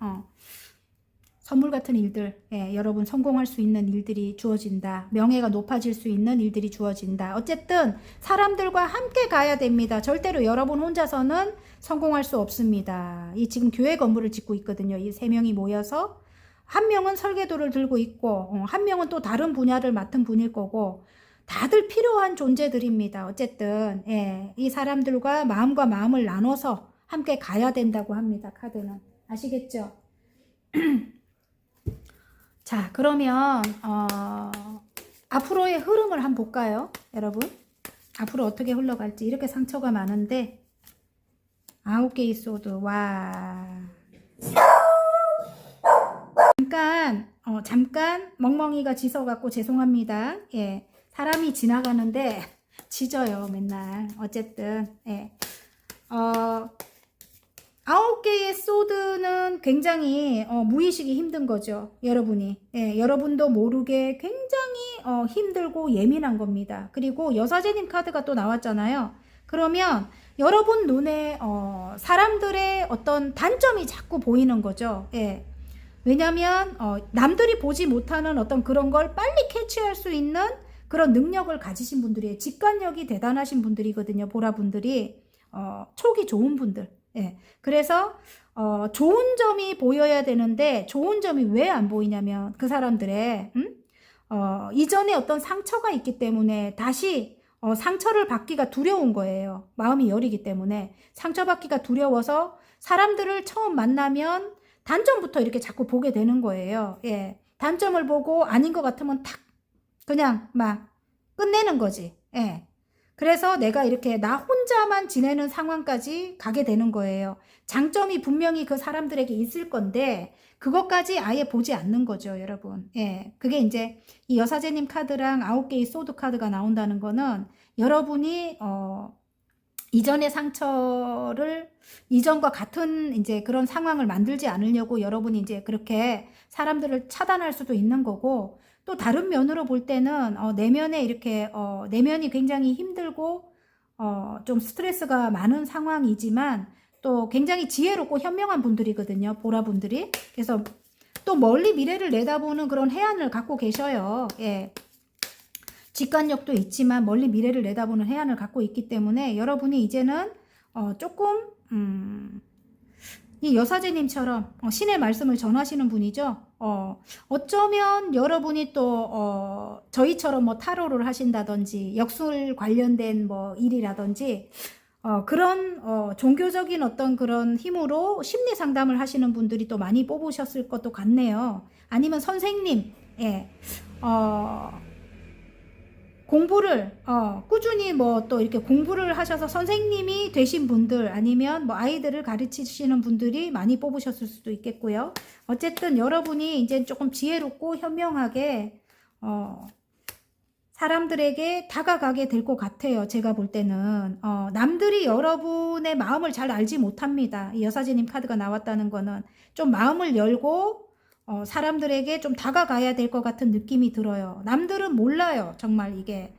선물 같은 일들, 여러분 성공할 수 있는 일들이 주어진다. 명예가 높아질 수 있는 일들이 주어진다. 어쨌든 사람들과 함께 가야 됩니다. 절대로 여러분 혼자서는 성공할 수 없습니다. 이 지금 교회 건물을 짓고 있거든요. 이 3명이 모여서 한 명은 설계도를 들고 있고 한 명은 또 다른 분야를 맡은 분일 거고, 다들 필요한 존재들입니다. 어쨌든 이 사람들과 마음과 마음을 나눠서 함께 가야 된다고 합니다. 카드는. 아시겠죠? 자, 그러면 앞으로의 흐름을 한번 볼까요, 여러분? 앞으로 어떻게 흘러갈지. 이렇게 상처가 많은데 9개의 소드. 와, 잠깐 멍멍이가 짖어갖고 죄송합니다. 예, 사람이 지나가는데 짖어요 맨날. 어쨌든 예, 9개의 소드는 굉장히 무의식이 힘든 거죠. 여러분이. 예, 여러분도 모르게 굉장히 힘들고 예민한 겁니다. 그리고 여사제님 카드가 또 나왔잖아요. 그러면 여러분 눈에 사람들의 어떤 단점이 자꾸 보이는 거죠. 예. 왜냐면 남들이 보지 못하는 어떤 그런 걸 빨리 캐치할 수 있는 그런 능력을 가지신 분들이에요. 직관력이 대단하신 분들이거든요. 보라분들이. 촉이 좋은 분들. 예. 그래서 좋은 점이 보여야 되는데 좋은 점이 왜 안 보이냐면 그 사람들의 이전에 어떤 상처가 있기 때문에 다시 상처를 받기가 두려운 거예요. 마음이 여리기 때문에 상처받기가 두려워서 사람들을 처음 만나면 단점부터 이렇게 자꾸 보게 되는 거예요. 예. 단점을 보고 아닌 것 같으면 탁 그냥 막 끝내는 거지. 예. 그래서 내가 이렇게 나 혼자만 지내는 상황까지 가게 되는 거예요. 장점이 분명히 그 사람들에게 있을 건데 그것까지 아예 보지 않는 거죠, 여러분. 예, 그게 이제 이 여사제님 카드랑 9개의 소드 카드가 나온다는 거는 여러분이 이전의 상처를 이전과 같은 이제 그런 상황을 만들지 않으려고 여러분이 이제 그렇게 사람들을 차단할 수도 있는 거고, 또 다른 면으로 볼 때는 내면에 이렇게 내면이 굉장히 힘들고 좀 스트레스가 많은 상황이지만 또 굉장히 지혜롭고 현명한 분들이거든요. 보라분들이. 그래서 또 멀리 미래를 내다보는 그런 해안을 갖고 계셔요. 예. 직관력도 있지만 멀리 미래를 내다보는 해안을 갖고 있기 때문에 여러분이 이제는 조금 이 여사제님처럼 신의 말씀을 전하시는 분이죠. 어쩌면 여러분이 또 저희처럼 뭐 타로를 하신다든지 역술 관련된 뭐 일이라든지 그런 종교적인 어떤 그런 힘으로 심리 상담을 하시는 분들이 또 많이 뽑으셨을 것도 같네요. 아니면 선생님, 예, 공부를 꾸준히 뭐 또 이렇게 공부를 하셔서 선생님이 되신 분들, 아니면 뭐 아이들을 가르치시는 분들이 많이 뽑으셨을 수도 있겠고요. 어쨌든 여러분이 이제 조금 지혜롭고 현명하게 사람들에게 다가가게 될 것 같아요. 제가 볼 때는 남들이 여러분의 마음을 잘 알지 못합니다. 이 여사제님 카드가 나왔다는 거는 좀 마음을 열고 사람들에게 좀 다가가야 될 것 같은 느낌이 들어요. 남들은 몰라요. 정말 이게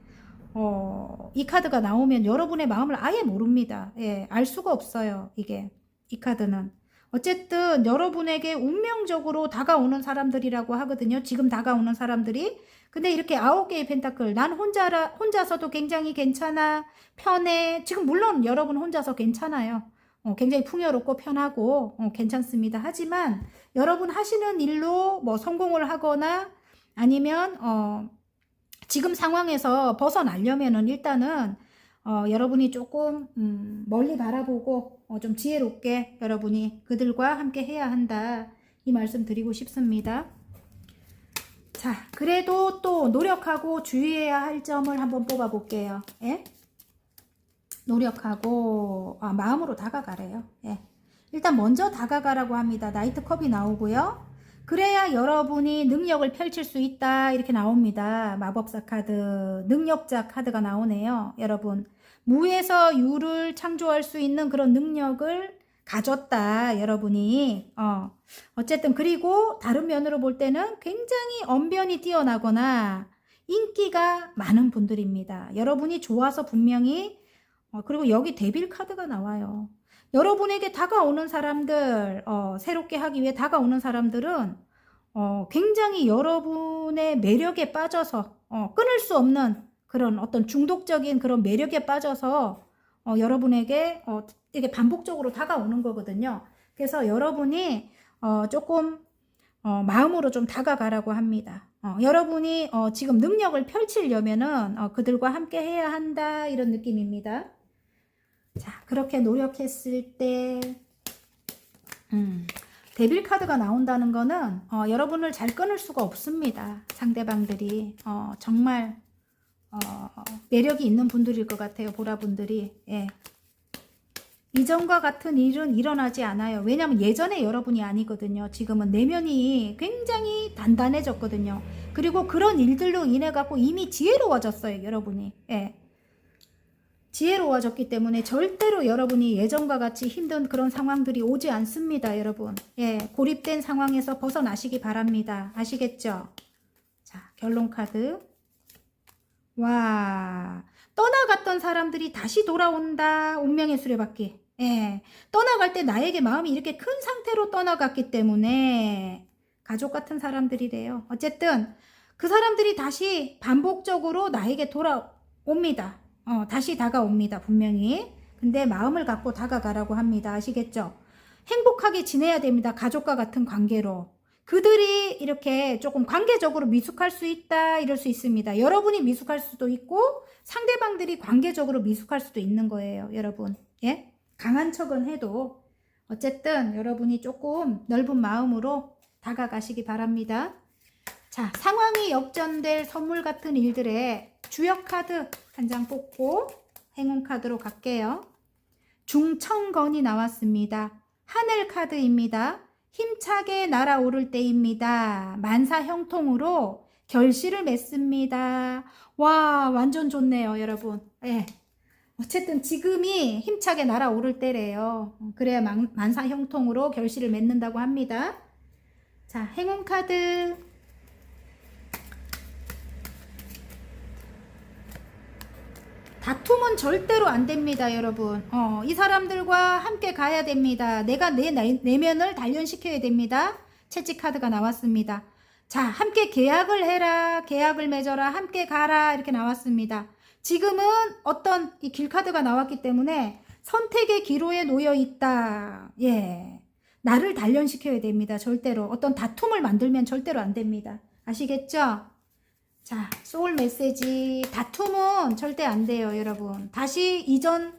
이 카드가 나오면 여러분의 마음을 아예 모릅니다. 예, 알 수가 없어요. 이게 이 카드는 어쨌든 여러분에게 운명적으로 다가오는 사람들이라고 하거든요. 지금 다가오는 사람들이. 근데 이렇게 9개의 펜타클, 난 혼자서도 굉장히 괜찮아, 편해. 지금 물론 여러분 혼자서 괜찮아요. 굉장히 풍요롭고 편하고 괜찮습니다. 하지만 여러분 하시는 일로 뭐 성공을 하거나 아니면 지금 상황에서 벗어나려면은 일단은 여러분이 조금 멀리 바라보고 좀 지혜롭게 여러분이 그들과 함께 해야 한다, 이 말씀 드리고 싶습니다. 자, 그래도 또 노력하고 주의해야 할 점을 한번 뽑아 볼게요. 예? 노력하고 마음으로 다가가래요. 예. 일단 먼저 다가가라고 합니다. 나이트컵이 나오고요. 그래야 여러분이 능력을 펼칠 수 있다, 이렇게 나옵니다. 마법사 카드, 능력자 카드가 나오네요. 여러분, 무에서 유를 창조할 수 있는 그런 능력을 가졌다, 여러분이. 어쨌든 그리고 다른 면으로 볼 때는 굉장히 언변이 뛰어나거나 인기가 많은 분들입니다. 여러분이 좋아서 분명히 그리고 여기 데빌 카드가 나와요. 여러분에게 다가오는 사람들, 새롭게 하기 위해 다가오는 사람들은 굉장히 여러분의 매력에 빠져서 끊을 수 없는 그런 어떤 중독적인 그런 매력에 빠져서 여러분에게 이게 반복적으로 다가오는 거거든요. 그래서 여러분이 조금 마음으로 좀 다가가라고 합니다. 여러분이 지금 능력을 펼치려면은 그들과 함께 해야 한다, 이런 느낌입니다. 자, 그렇게 노력했을 때 데빌 카드가 나온다는 거는 여러분을 잘 끊을 수가 없습니다. 상대방들이 정말 매력이 있는 분들일 것 같아요. 보라분들이. 예. 이전과 같은 일은 일어나지 않아요. 왜냐면 예전에 여러분이 아니거든요. 지금은 내면이 굉장히 단단해졌거든요. 그리고 그런 일들로 인해 갖고 이미 지혜로워졌어요, 여러분이. 예. 지혜로워졌기 때문에 절대로 여러분이 예전과 같이 힘든 그런 상황들이 오지 않습니다, 여러분. 예, 고립된 상황에서 벗어나시기 바랍니다. 아시겠죠? 자, 결론 카드. 와, 떠나갔던 사람들이 다시 돌아온다. 운명의 수레바퀴. 예, 떠나갈 때 나에게 마음이 이렇게 큰 상태로 떠나갔기 때문에 가족 같은 사람들이래요. 어쨌든 그 사람들이 다시 반복적으로 나에게 돌아옵니다. 다시 다가옵니다. 분명히. 근데 마음을 갖고 다가가라고 합니다. 아시겠죠? 행복하게 지내야 됩니다. 가족과 같은 관계로. 그들이 이렇게 조금 관계적으로 미숙할 수 있다. 이럴 수 있습니다. 여러분이 미숙할 수도 있고 상대방들이 관계적으로 미숙할 수도 있는 거예요. 여러분. 예? 강한 척은 해도 어쨌든 여러분이 조금 넓은 마음으로 다가가시기 바랍니다. 자, 상황이 역전될 선물 같은 일들의 주역 카드 한 장 뽑고 행운 카드로 갈게요. 중천건이 나왔습니다. 하늘 카드입니다. 힘차게 날아오를 때입니다. 만사 형통으로 결실을 맺습니다. 와, 완전 좋네요, 여러분. 예. 어쨌든 지금이 힘차게 날아오를 때래요. 그래야 만사 형통으로 결실을 맺는다고 합니다. 자, 행운 카드. 다툼은 절대로 안 됩니다, 여러분. 이 사람들과 함께 가야 됩니다. 내가 내 내면을 단련시켜야 됩니다. 채찍 카드가 나왔습니다. 자, 함께 계약을 해라, 계약을 맺어라, 함께 가라 이렇게 나왔습니다. 지금은 어떤 이 길카드가 나왔기 때문에 선택의 기로에 놓여 있다. 예, 나를 단련시켜야 됩니다. 절대로 어떤 다툼을 만들면 절대로 안 됩니다. 아시겠죠? 자, 소울 메시지. 다툼은 절대 안 돼요, 여러분. 다시 이전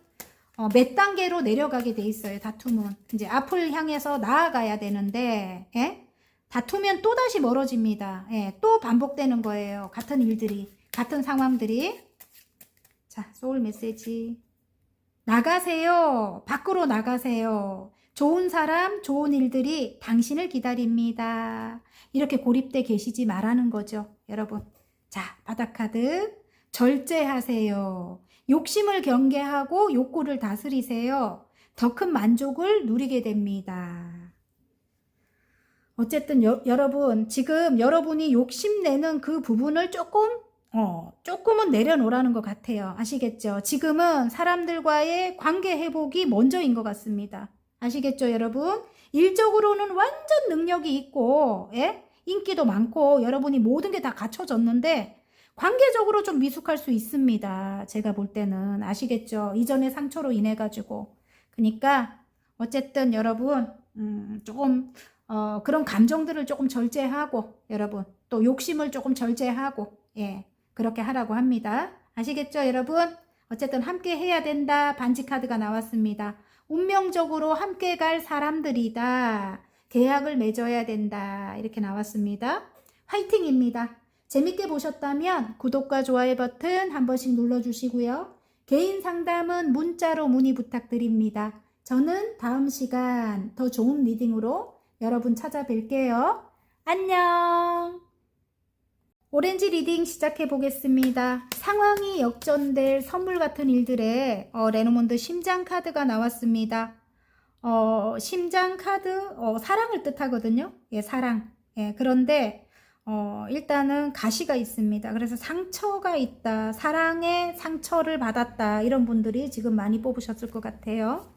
몇 단계로 내려가게 돼 있어요. 다툼은 이제 앞을 향해서 나아가야 되는데, 예? 다투면 또 다시 멀어집니다. 예, 또 반복되는 거예요. 같은 일들이, 같은 상황들이. 자, 소울 메시지. 나가세요. 밖으로 나가세요. 좋은 사람, 좋은 일들이 당신을 기다립니다. 이렇게 고립돼 계시지 말라는 거죠, 여러분. 자, 바닥카드. 절제하세요. 욕심을 경계하고 욕구를 다스리세요. 더 큰 만족을 누리게 됩니다. 어쨌든 여러분, 지금 여러분이 욕심내는 그 부분을 조금은 내려놓으라는 것 같아요. 아시겠죠? 지금은 사람들과의 관계 회복이 먼저인 것 같습니다. 아시겠죠, 여러분? 일적으로는 완전 능력이 있고, 예? 인기도 많고 여러분이 모든 게 다 갖춰졌는데 관계적으로 좀 미숙할 수 있습니다. 제가 볼 때는. 아시겠죠? 이전의 상처로 인해 가지고. 그러니까 어쨌든 여러분 조금 그런 감정들을 조금 절제하고, 여러분 또 욕심을 조금 절제하고, 예, 그렇게 하라고 합니다. 아시겠죠, 여러분? 어쨌든 함께 해야 된다. 반지 카드가 나왔습니다. 운명적으로 함께 갈 사람들이다. 계약을 맺어야 된다. 이렇게 나왔습니다. 화이팅입니다. 재밌게 보셨다면 구독과 좋아요 버튼 한 번씩 눌러주시고요. 개인 상담은 문자로 문의 부탁드립니다. 저는 다음 시간 더 좋은 리딩으로 여러분 찾아뵐게요. 안녕. 오렌지 리딩 시작해 보겠습니다. 상황이 역전될 선물 같은 일들에 레노몬드 심장 카드가 나왔습니다. 심장 카드, 사랑을 뜻하거든요. 예, 사랑. 예, 그런데, 일단은 가시가 있습니다. 그래서 상처가 있다. 사랑의 상처를 받았다. 이런 분들이 지금 많이 뽑으셨을 것 같아요.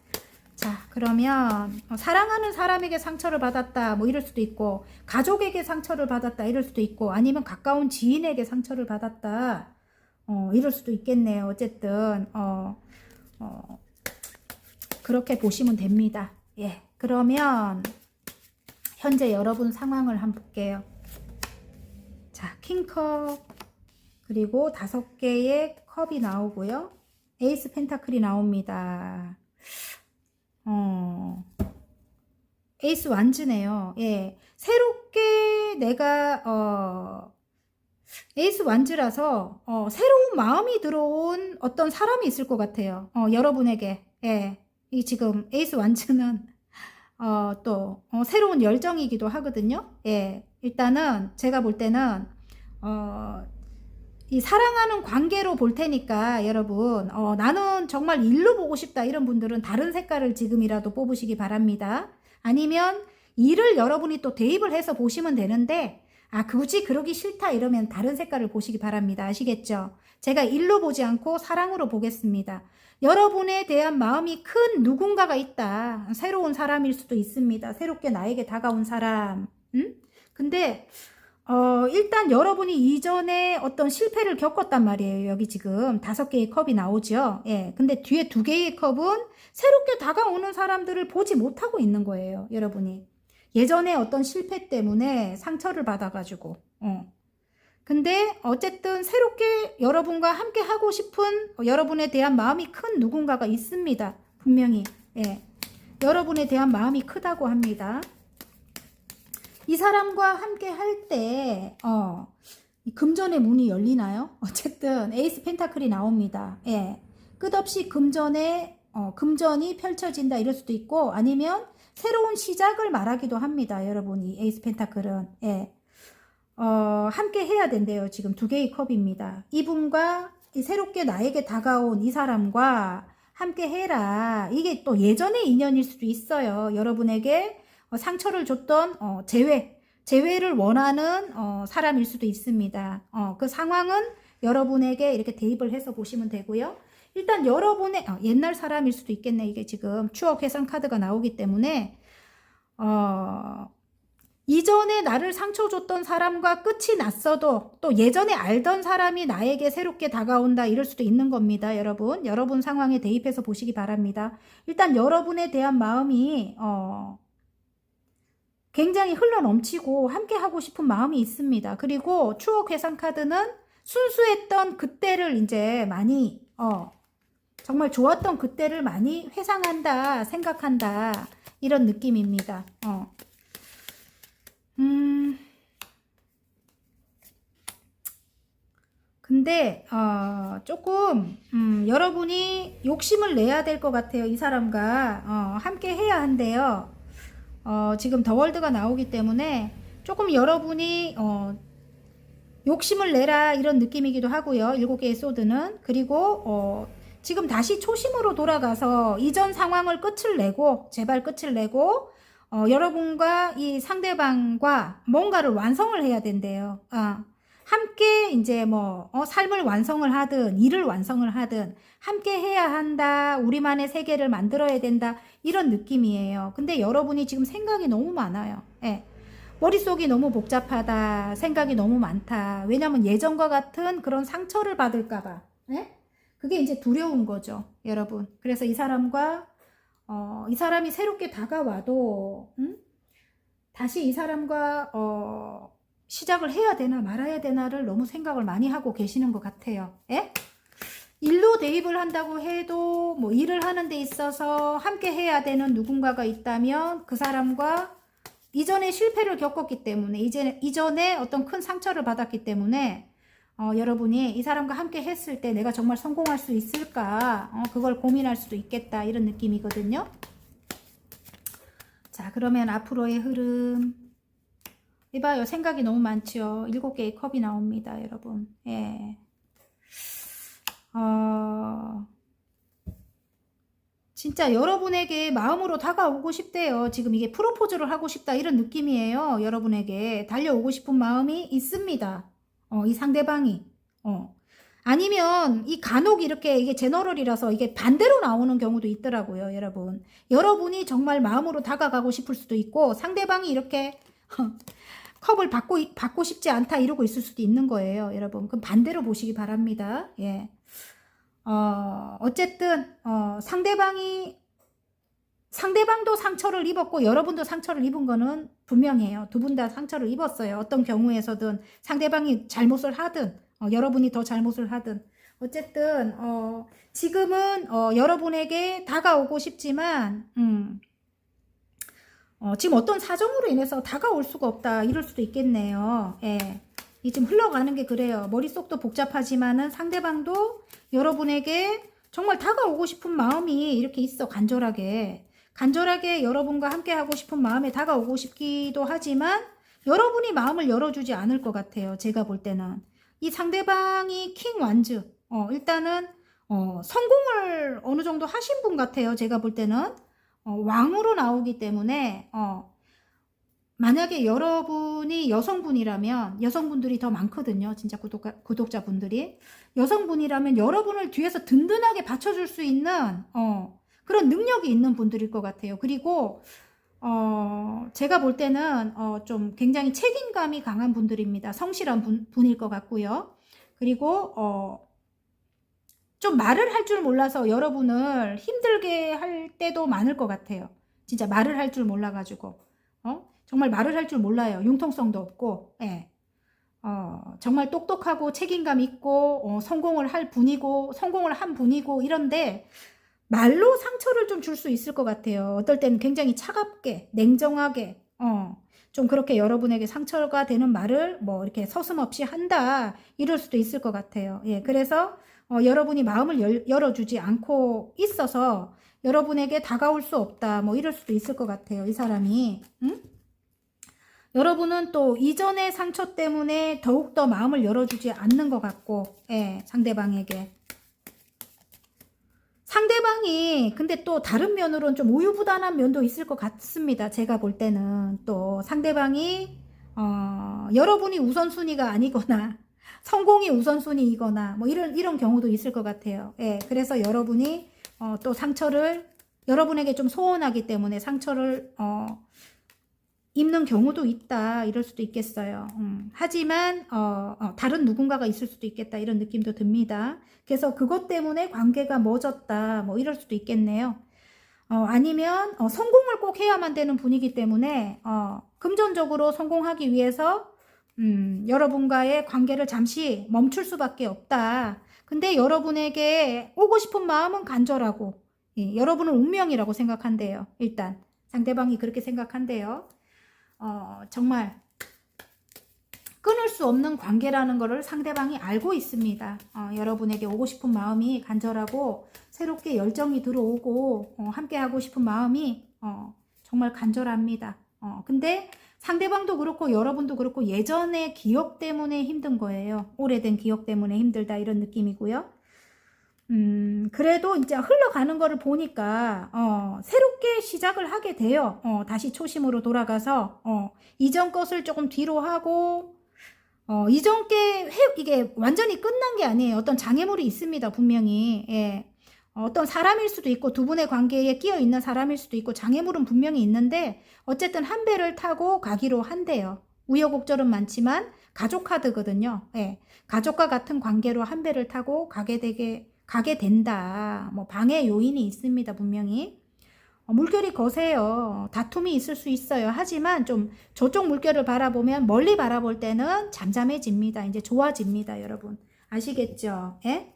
자, 그러면, 사랑하는 사람에게 상처를 받았다. 뭐 이럴 수도 있고, 가족에게 상처를 받았다. 이럴 수도 있고, 아니면 가까운 지인에게 상처를 받았다. 이럴 수도 있겠네요. 어쨌든, 그렇게 보시면 됩니다. 예, 그러면 현재 여러분 상황을 한번 볼게요. 자, 킹컵, 그리고 5개의 컵이 나오고요. 에이스 펜타클이 나옵니다. 에이스 완즈네요. 예, 새롭게 내가 에이스 완즈라서 새로운 마음이 들어온 어떤 사람이 있을 것 같아요. 여러분에게. 예. 이 지금 에이스 완츠는 또 새로운 열정이기도 하거든요. 예, 일단은 제가 볼 때는 이 사랑하는 관계로 볼 테니까 여러분 나는 정말 일로 보고 싶다 이런 분들은 다른 색깔을 지금이라도 뽑으시기 바랍니다. 아니면 일을 여러분이 또 대입을 해서 보시면 되는데 굳이 그러기 싫다 이러면 다른 색깔을 보시기 바랍니다. 아시겠죠? 제가 일로 보지 않고 사랑으로 보겠습니다. 여러분에 대한 마음이 큰 누군가가 있다. 새로운 사람일 수도 있습니다. 새롭게 나에게 다가온 사람. 근데 일단 여러분이 이전에 어떤 실패를 겪었단 말이에요. 여기 지금 5개의 컵이 나오죠. 예. 근데 뒤에 2개의 컵은 새롭게 다가오는 사람들을 보지 못하고 있는 거예요. 여러분이. 예전에 어떤 실패 때문에 상처를 받아가지고. 근데 어쨌든 새롭게 여러분과 함께 하고 싶은 여러분에 대한 마음이 큰 누군가가 있습니다. 분명히. 예. 여러분에 대한 마음이 크다고 합니다. 이 사람과 함께 할 때, 금전의 문이 열리나요? 어쨌든, 에이스 펜타클이 나옵니다. 예. 끝없이 금전이 펼쳐진다 이럴 수도 있고, 아니면 새로운 시작을 말하기도 합니다. 여러분이, 에이스 펜타클은. 예. 함께 해야 된대요. 지금 2개의 컵입니다. 이분과 새롭게 나에게 다가온 이 사람과 함께 해라. 이게 또 예전의 인연일 수도 있어요. 여러분에게 상처를 줬던 재회를 원하는 사람일 수도 있습니다. 그 상황은 여러분에게 이렇게 대입을 해서 보시면 되고요. 일단 여러분의 옛날 사람일 수도 있겠네. 이게 지금 추억 회상 카드가 나오기 때문에 이전에 나를 상처 줬던 사람과 끝이 났어도 또 예전에 알던 사람이 나에게 새롭게 다가온다 이럴 수도 있는 겁니다. 여러분 상황에 대입해서 보시기 바랍니다. 일단 여러분에 대한 마음이 굉장히 흘러넘치고 함께 하고 싶은 마음이 있습니다. 그리고 추억 회상 카드는 순수했던 그때를 이제 많이 정말 좋았던 그때를 많이 회상한다, 생각한다 이런 느낌입니다. 근데 조금 여러분이 욕심을 내야 될 것 같아요. 이 사람과 함께 해야 한대요. 지금 더 월드가 나오기 때문에 조금 여러분이 욕심을 내라 이런 느낌이기도 하고요. 7개의 소드는. 그리고 지금 다시 초심으로 돌아가서 이전 상황을 제발 끝을 내고 여러분과 이 상대방과 뭔가를 완성을 해야 된대요. 함께 이제 삶을 완성을 하든 일을 완성을 하든 함께 해야 한다. 우리만의 세계를 만들어야 된다. 이런 느낌이에요. 근데 여러분이 지금 생각이 너무 많아요. 예. 머릿속이 너무 복잡하다. 생각이 너무 많다. 왜냐면 예전과 같은 그런 상처를 받을까봐. 예? 그게 이제 두려운 거죠. 여러분. 그래서 이 사람과 이 사람이 새롭게 다가와도 다시 이 사람과 시작을 해야 되나 말아야 되나를 너무 생각을 많이 하고 계시는 것 같아요. 예? 일로 대입을 한다고 해도 일을 하는 데 있어서 함께 해야 되는 누군가가 있다면 그 사람과 이전에 실패를 겪었기 때문에 이전에 어떤 큰 상처를 받았기 때문에 여러분이 이 사람과 함께 했을 때 내가 정말 성공할 수 있을까 그걸 고민할 수도 있겠다 이런 느낌이거든요. 자, 그러면 앞으로의 흐름 이봐요. 생각이 너무 많죠. 7개의 컵이 나옵니다. 여러분. 예. 진짜 여러분에게 마음으로 다가오고 싶대요. 지금 이게 프로포즈를 하고 싶다 이런 느낌이에요. 여러분에게 달려오고 싶은 마음이 있습니다. 이 상대방이. 아니면 이 간혹 이렇게 이게 제너럴이라서 이게 반대로 나오는 경우도 있더라고요. 여러분. 여러분이 정말 마음으로 다가가고 싶을 수도 있고 상대방이 이렇게 컵을 받고 싶지 않다 이러고 있을 수도 있는 거예요. 여러분. 그럼 반대로 보시기 바랍니다. 예. 어쨌든 상대방도 상처를 입었고 여러분도 상처를 입은 거는 분명해요. 두 분 다 상처를 입었어요. 어떤 경우에서든 상대방이 잘못을 하든 여러분이 더 잘못을 하든 어쨌든 지금은 여러분에게 다가오고 싶지만 지금 어떤 사정으로 인해서 다가올 수가 없다 이럴 수도 있겠네요. 예. 이 지금 흘러가는 게 그래요. 머릿속도 복잡하지만은 상대방도 여러분에게 정말 다가오고 싶은 마음이 이렇게 있어. 간절하게 여러분과 함께 하고 싶은 마음에 다가오고 싶기도 하지만 여러분이 마음을 열어주지 않을 것 같아요. 제가 볼 때는 이 상대방이 킹 완즈 일단은 성공을 어느 정도 하신 분 같아요. 제가 볼 때는 왕으로 나오기 때문에 만약에 여러분이 여성분이라면, 여성분들이 더 많거든요. 진짜 구독자분들이. 여성분이라면 여러분을 뒤에서 든든하게 받쳐줄 수 있는, 그런 능력이 있는 분들일 것 같아요. 그리고, 제가 볼 때는, 좀 굉장히 책임감이 강한 분들입니다. 성실한 분일 것 같고요. 그리고, 좀 말을 할 줄 몰라서 여러분을 힘들게 할 때도 많을 것 같아요. 진짜 말을 할 줄 몰라가지고. 정말 말을 할 줄 몰라요. 융통성도 없고, 예. 정말 똑똑하고 책임감 있고, 성공을 한 분이고, 이런데, 말로 상처를 좀 줄 수 있을 것 같아요. 어떨 때는 굉장히 차갑게, 냉정하게, 좀 그렇게 여러분에게 상처가 되는 말을 뭐 이렇게 서슴없이 한다, 이럴 수도 있을 것 같아요. 예, 그래서, 여러분이 마음을 열어주지 않고 있어서, 여러분에게 다가올 수 없다, 뭐 이럴 수도 있을 것 같아요. 이 사람이, 응? 여러분은 또 이전의 상처 때문에 더욱더 마음을 열어주지 않는 것 같고, 예, 상대방에게. 상대방이 근데 또 다른 면으로는 좀 우유부단한 면도 있을 것 같습니다. 제가 볼 때는 또 상대방이 여러분이 우선순위가 아니거나 성공이 우선순위이거나 뭐 이런 경우도 있을 것 같아요. 예, 그래서 여러분이 또 상처를 여러분에게 좀 소원하기 때문에 상처를 입는 경우도 있다. 이럴 수도 있겠어요. 하지만 다른 누군가가 있을 수도 있겠다. 이런 느낌도 듭니다. 그래서 그것 때문에 관계가 멎었다. 뭐 이럴 수도 있겠네요. 아니면 성공을 꼭 해야만 되는 분이기 때문에 금전적으로 성공하기 위해서 여러분과의 관계를 잠시 멈출 수밖에 없다. 근데 여러분에게 오고 싶은 마음은 간절하고 여러분은 운명이라고 생각한대요. 일단 상대방이 그렇게 생각한대요. 정말 끊을 수 없는 관계라는 것을 상대방이 알고 있습니다. 여러분에게 오고 싶은 마음이 간절하고 새롭게 열정이 들어오고 함께 하고 싶은 마음이 정말 간절합니다. 근데 상대방도 그렇고 여러분도 그렇고 예전의 기억 때문에 힘든 거예요. 오래된 기억 때문에 힘들다 이런 느낌이고요. 그래도 이제 흘러가는 거를 보니까, 새롭게 시작을 하게 돼요. 다시 초심으로 돌아가서, 이전 것을 조금 뒤로 하고, 이전 이게 완전히 끝난 게 아니에요. 어떤 장애물이 있습니다, 분명히. 예. 어떤 사람일 수도 있고, 두 분의 관계에 끼어 있는 사람일 수도 있고, 장애물은 분명히 있는데, 어쨌든 한 배를 타고 가기로 한대요. 우여곡절은 많지만, 가족 카드거든요. 예. 가족과 같은 관계로 한 배를 타고 가게 된다. 뭐 방해 요인이 있습니다. 분명히. 물결이 거세요. 다툼이 있을 수 있어요. 하지만 좀 저쪽 물결을 바라보면 멀리 바라볼 때는 잠잠해집니다. 이제 좋아집니다. 여러분. 아시겠죠? 예?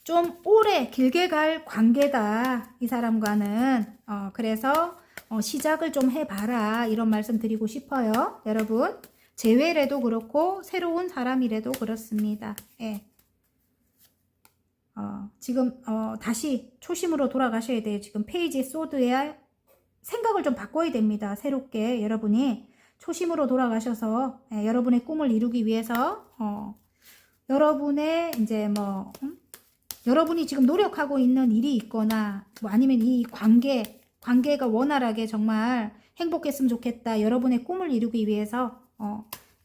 좀 오래 길게 갈 관계다. 이 사람과는. 그래서 시작을 좀 해봐라. 이런 말씀 드리고 싶어요. 여러분. 재회래도 그렇고 새로운 사람이래도 그렇습니다. 예. 지금 다시 초심으로 돌아가셔야 돼요. 지금 페이지 소드에 생각을 좀 바꿔야 됩니다. 새롭게 여러분이 초심으로 돌아가셔서 여러분의 꿈을 이루기 위해서 여러분의 이제 뭐 여러분이 지금 노력하고 있는 일이 있거나 뭐 아니면 이 관계가 원활하게 정말 행복했으면 좋겠다. 여러분의 꿈을 이루기 위해서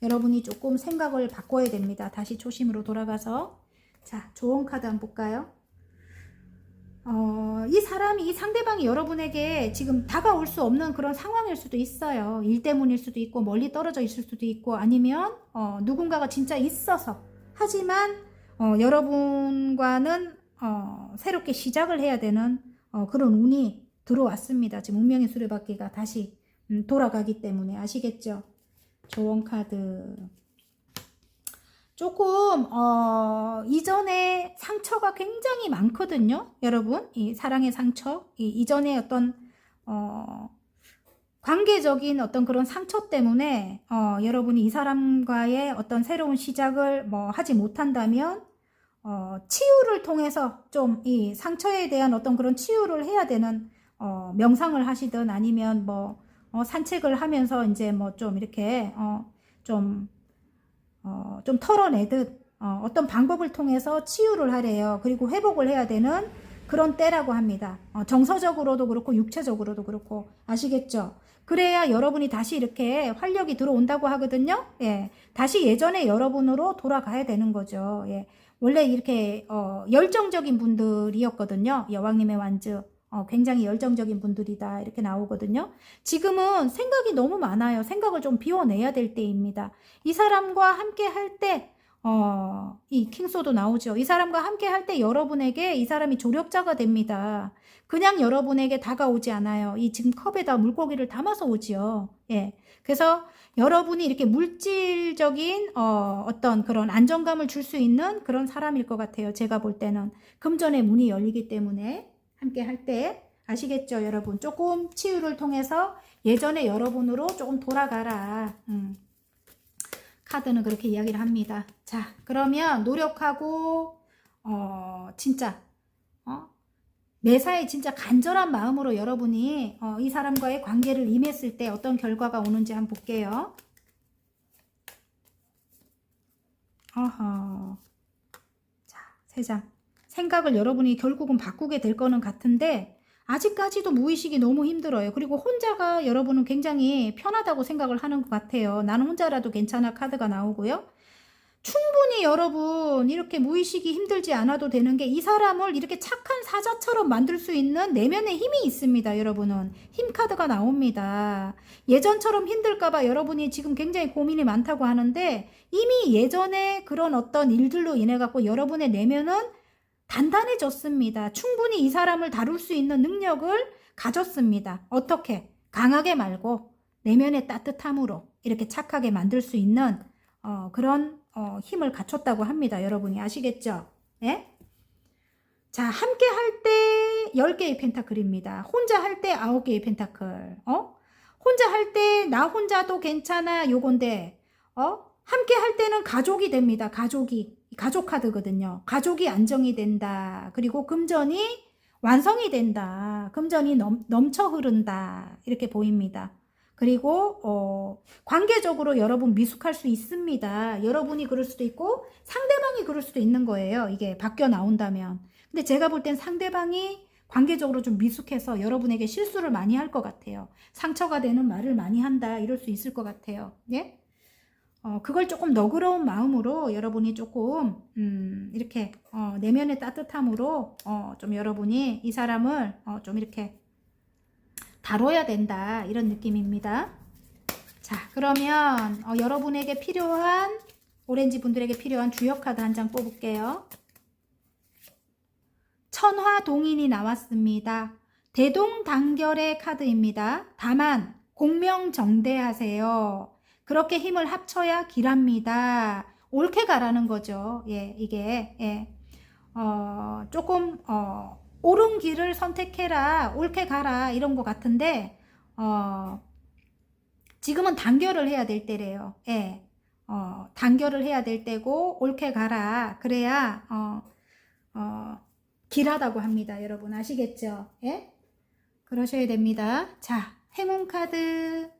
여러분이 조금 생각을 바꿔야 됩니다. 다시 초심으로 돌아가서. 자, 조언 카드 한번 볼까요? 이 상대방이 여러분에게 지금 다가올 수 없는 그런 상황일 수도 있어요. 일 때문일 수도 있고, 멀리 떨어져 있을 수도 있고, 아니면, 누군가가 진짜 있어서. 하지만, 여러분과는, 새롭게 시작을 해야 되는, 그런 운이 들어왔습니다. 지금 운명의 수레바퀴가 다시, 돌아가기 때문에. 아시겠죠? 조언 카드. 조금 이전에 상처가 굉장히 많거든요. 여러분. 이 사랑의 상처. 이전에 어떤 관계적인 어떤 그런 상처 때문에 여러분이 이 사람과의 어떤 새로운 시작을 뭐 하지 못한다면 치유를 통해서 좀 이 상처에 대한 어떤 그런 치유를 해야 되는 명상을 하시든 아니면 뭐 산책을 하면서 이제 뭐 좀 이렇게 좀 좀 털어내듯 어떤 방법을 통해서 치유를 하래요. 그리고 회복을 해야 되는 그런 때라고 합니다. 정서적으로도 그렇고 육체적으로도 그렇고 아시겠죠? 그래야 여러분이 다시 이렇게 활력이 들어온다고 하거든요. 예, 다시 예전의 여러분으로 돌아가야 되는 거죠. 예, 원래 이렇게 열정적인 분들이었거든요. 여왕님의 완즈. 굉장히 열정적인 분들이다 이렇게 나오거든요. 지금은 생각이 너무 많아요. 생각을 좀 비워내야 될 때입니다. 이 사람과 함께 할 때, 이 킹소도 나오죠. 이 사람과 함께 할 때 여러분에게 이 사람이 조력자가 됩니다. 그냥 여러분에게 다가오지 않아요. 이 지금 컵에다 물고기를 담아서 오지요. 예. 그래서 여러분이 이렇게 물질적인, 어떤 그런 안정감을 줄 수 있는 그런 사람일 것 같아요. 제가 볼 때는. 금전의 문이 열리기 때문에 함께 할 때. 아시겠죠, 여러분? 조금 치유를 통해서 예전의 여러분으로 조금 돌아가라. 카드는 그렇게 이야기를 합니다. 자, 그러면 노력하고 진짜 매사에 진짜 간절한 마음으로 여러분이 이 사람과의 관계를 임했을 때 어떤 결과가 오는지 한번 볼게요. 자, 3장. 생각을 여러분이 결국은 바꾸게 될 거는 같은데 아직까지도 무의식이 너무 힘들어요. 그리고 혼자가 여러분은 굉장히 편하다고 생각을 하는 것 같아요. 나는 혼자라도 괜찮아 카드가 나오고요. 충분히 여러분 이렇게 무의식이 힘들지 않아도 되는 게 이 사람을 이렇게 착한 사자처럼 만들 수 있는 내면의 힘이 있습니다. 여러분은 힘 카드가 나옵니다. 예전처럼 힘들까봐 여러분이 지금 굉장히 고민이 많다고 하는데 이미 예전에 그런 어떤 일들로 인해 갖고 여러분의 내면은 단단해졌습니다. 충분히 이 사람을 다룰 수 있는 능력을 가졌습니다. 어떻게? 강하게 말고 내면의 따뜻함으로 이렇게 착하게 만들 수 있는 그런 힘을 갖췄다고 합니다. 여러분이 아시겠죠? 예? 자, 함께 할 때 10개의 펜타클입니다. 혼자 할 때 9개의 펜타클. 혼자 할 때 나 혼자도 괜찮아 요건데 함께 할 때는 가족이 됩니다. 가족 카드거든요. 가족이 안정이 된다. 그리고 금전이 완성이 된다. 금전이 넘쳐 흐른다. 이렇게 보입니다. 그리고 관계적으로 여러분 미숙할 수 있습니다. 여러분이 그럴 수도 있고 상대방이 그럴 수도 있는 거예요. 이게 바뀌어 나온다면. 근데 제가 볼 땐 상대방이 관계적으로 좀 미숙해서 여러분에게 실수를 많이 할 것 같아요. 상처가 되는 말을 많이 한다. 이럴 수 있을 것 같아요. 예? 그걸 조금 너그러운 마음으로 여러분이 조금 이렇게 내면의 따뜻함으로 좀 여러분이 이 사람을 좀 이렇게 다뤄야 된다 이런 느낌입니다. 자, 그러면 여러분에게 필요한 오렌지 분들에게 필요한 주역 카드 한 장 뽑을게요. 천화동인이 나왔습니다. 대동단결의 카드입니다. 다만 공명정대하세요. 그렇게 힘을 합쳐야 길합니다. 옳게 가라는 거죠. 예, 이게 조금 옳은 길을 선택해라, 옳게 가라 이런 것 같은데 지금은 단결을 해야 될 때래요. 예, 단결을 해야 될 때고 옳게 가라. 그래야 길하다고 합니다. 여러분 아시겠죠? 예, 그러셔야 됩니다. 자, 행운 카드.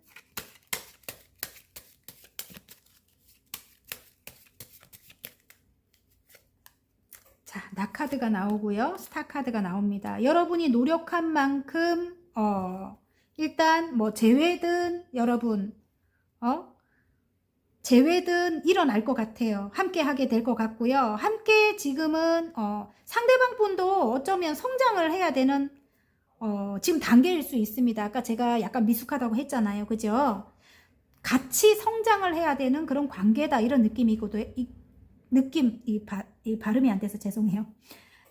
자, 나 카드가 나오고요. 스타 카드가 나옵니다. 여러분이 노력한 만큼 일단 뭐 재회든 여러분 재회든 일어날 것 같아요. 함께 하게 될 것 같고요. 함께 지금은 상대방 분도 어쩌면 성장을 해야 되는 지금 단계일 수 있습니다. 아까 제가 약간 미숙하다고 했잖아요. 그죠? 같이 성장을 해야 되는 그런 관계다 이런 느낌이고도 이 발음이 안 돼서 죄송해요.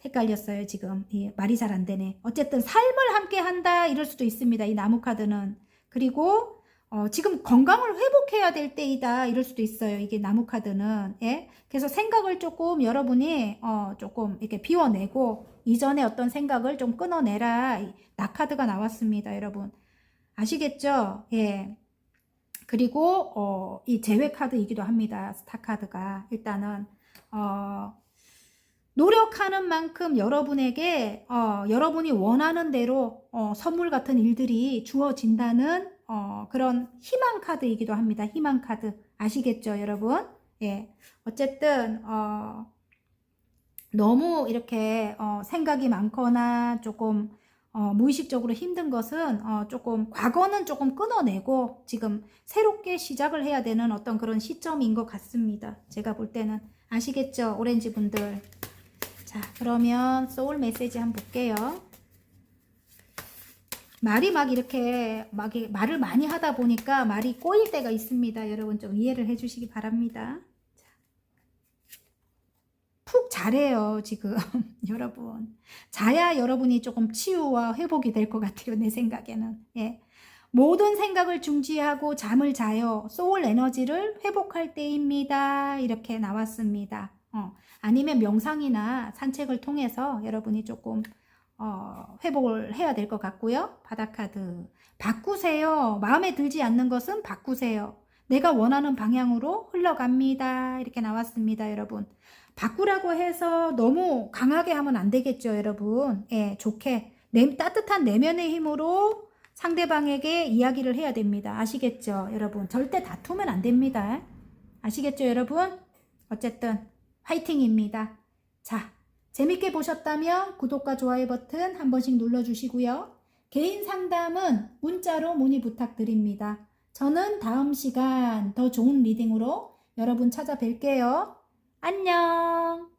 헷갈렸어요, 지금. 말이 잘 안 되네. 어쨌든 삶을 함께 한다 이럴 수도 있습니다. 이 나무 카드는. 그리고 지금 건강을 회복해야 될 때이다 이럴 수도 있어요. 이게 나무 카드는. 예? 그래서 생각을 조금 여러분이 조금 이렇게 비워내고 이전에 어떤 생각을 좀 끊어내라. 나 카드가 나왔습니다, 여러분. 아시겠죠? 예. 그리고 이 제외 카드이기도 합니다. 스타 카드가 일단은 노력하는 만큼 여러분에게 여러분이 원하는 대로 선물 같은 일들이 주어진다는 그런 희망 카드이기도 합니다. 희망 카드 아시겠죠, 여러분? 예, 어쨌든 너무 이렇게 생각이 많거나 조금 무의식적으로 힘든 것은 조금 과거는 조금 끊어내고 지금 새롭게 시작을 해야 되는 어떤 그런 시점인 것 같습니다. 제가 볼 때는 아시겠죠, 오렌지 분들? 자, 그러면 소울 메시지 한번 볼게요. 말이 막 이렇게 말을 많이 하다 보니까 말이 꼬일 때가 있습니다. 여러분 좀 이해를 해주시기 바랍니다. 푹 자래요, 지금. 여러분. 자야 여러분이 조금 치유와 회복이 될 것 같아요, 내 생각에는. 예. 모든 생각을 중지하고 잠을 자요. 소울 에너지를 회복할 때입니다. 이렇게 나왔습니다. 아니면 명상이나 산책을 통해서 여러분이 조금 회복을 해야 될 것 같고요. 바다카드. 바꾸세요. 마음에 들지 않는 것은 바꾸세요. 내가 원하는 방향으로 흘러갑니다. 이렇게 나왔습니다, 여러분. 바꾸라고 해서 너무 강하게 하면 안 되겠죠, 여러분. 예, 좋게. 따뜻한 내면의 힘으로 상대방에게 이야기를 해야 됩니다. 아시겠죠, 여러분? 절대 다투면 안 됩니다. 아시겠죠, 여러분? 어쨌든 화이팅입니다. 자, 재밌게 보셨다면 구독과 좋아요 버튼 한 번씩 눌러주시고요. 개인 상담은 문자로 문의 부탁드립니다. 저는 다음 시간 더 좋은 리딩으로 여러분 찾아뵐게요. 안녕.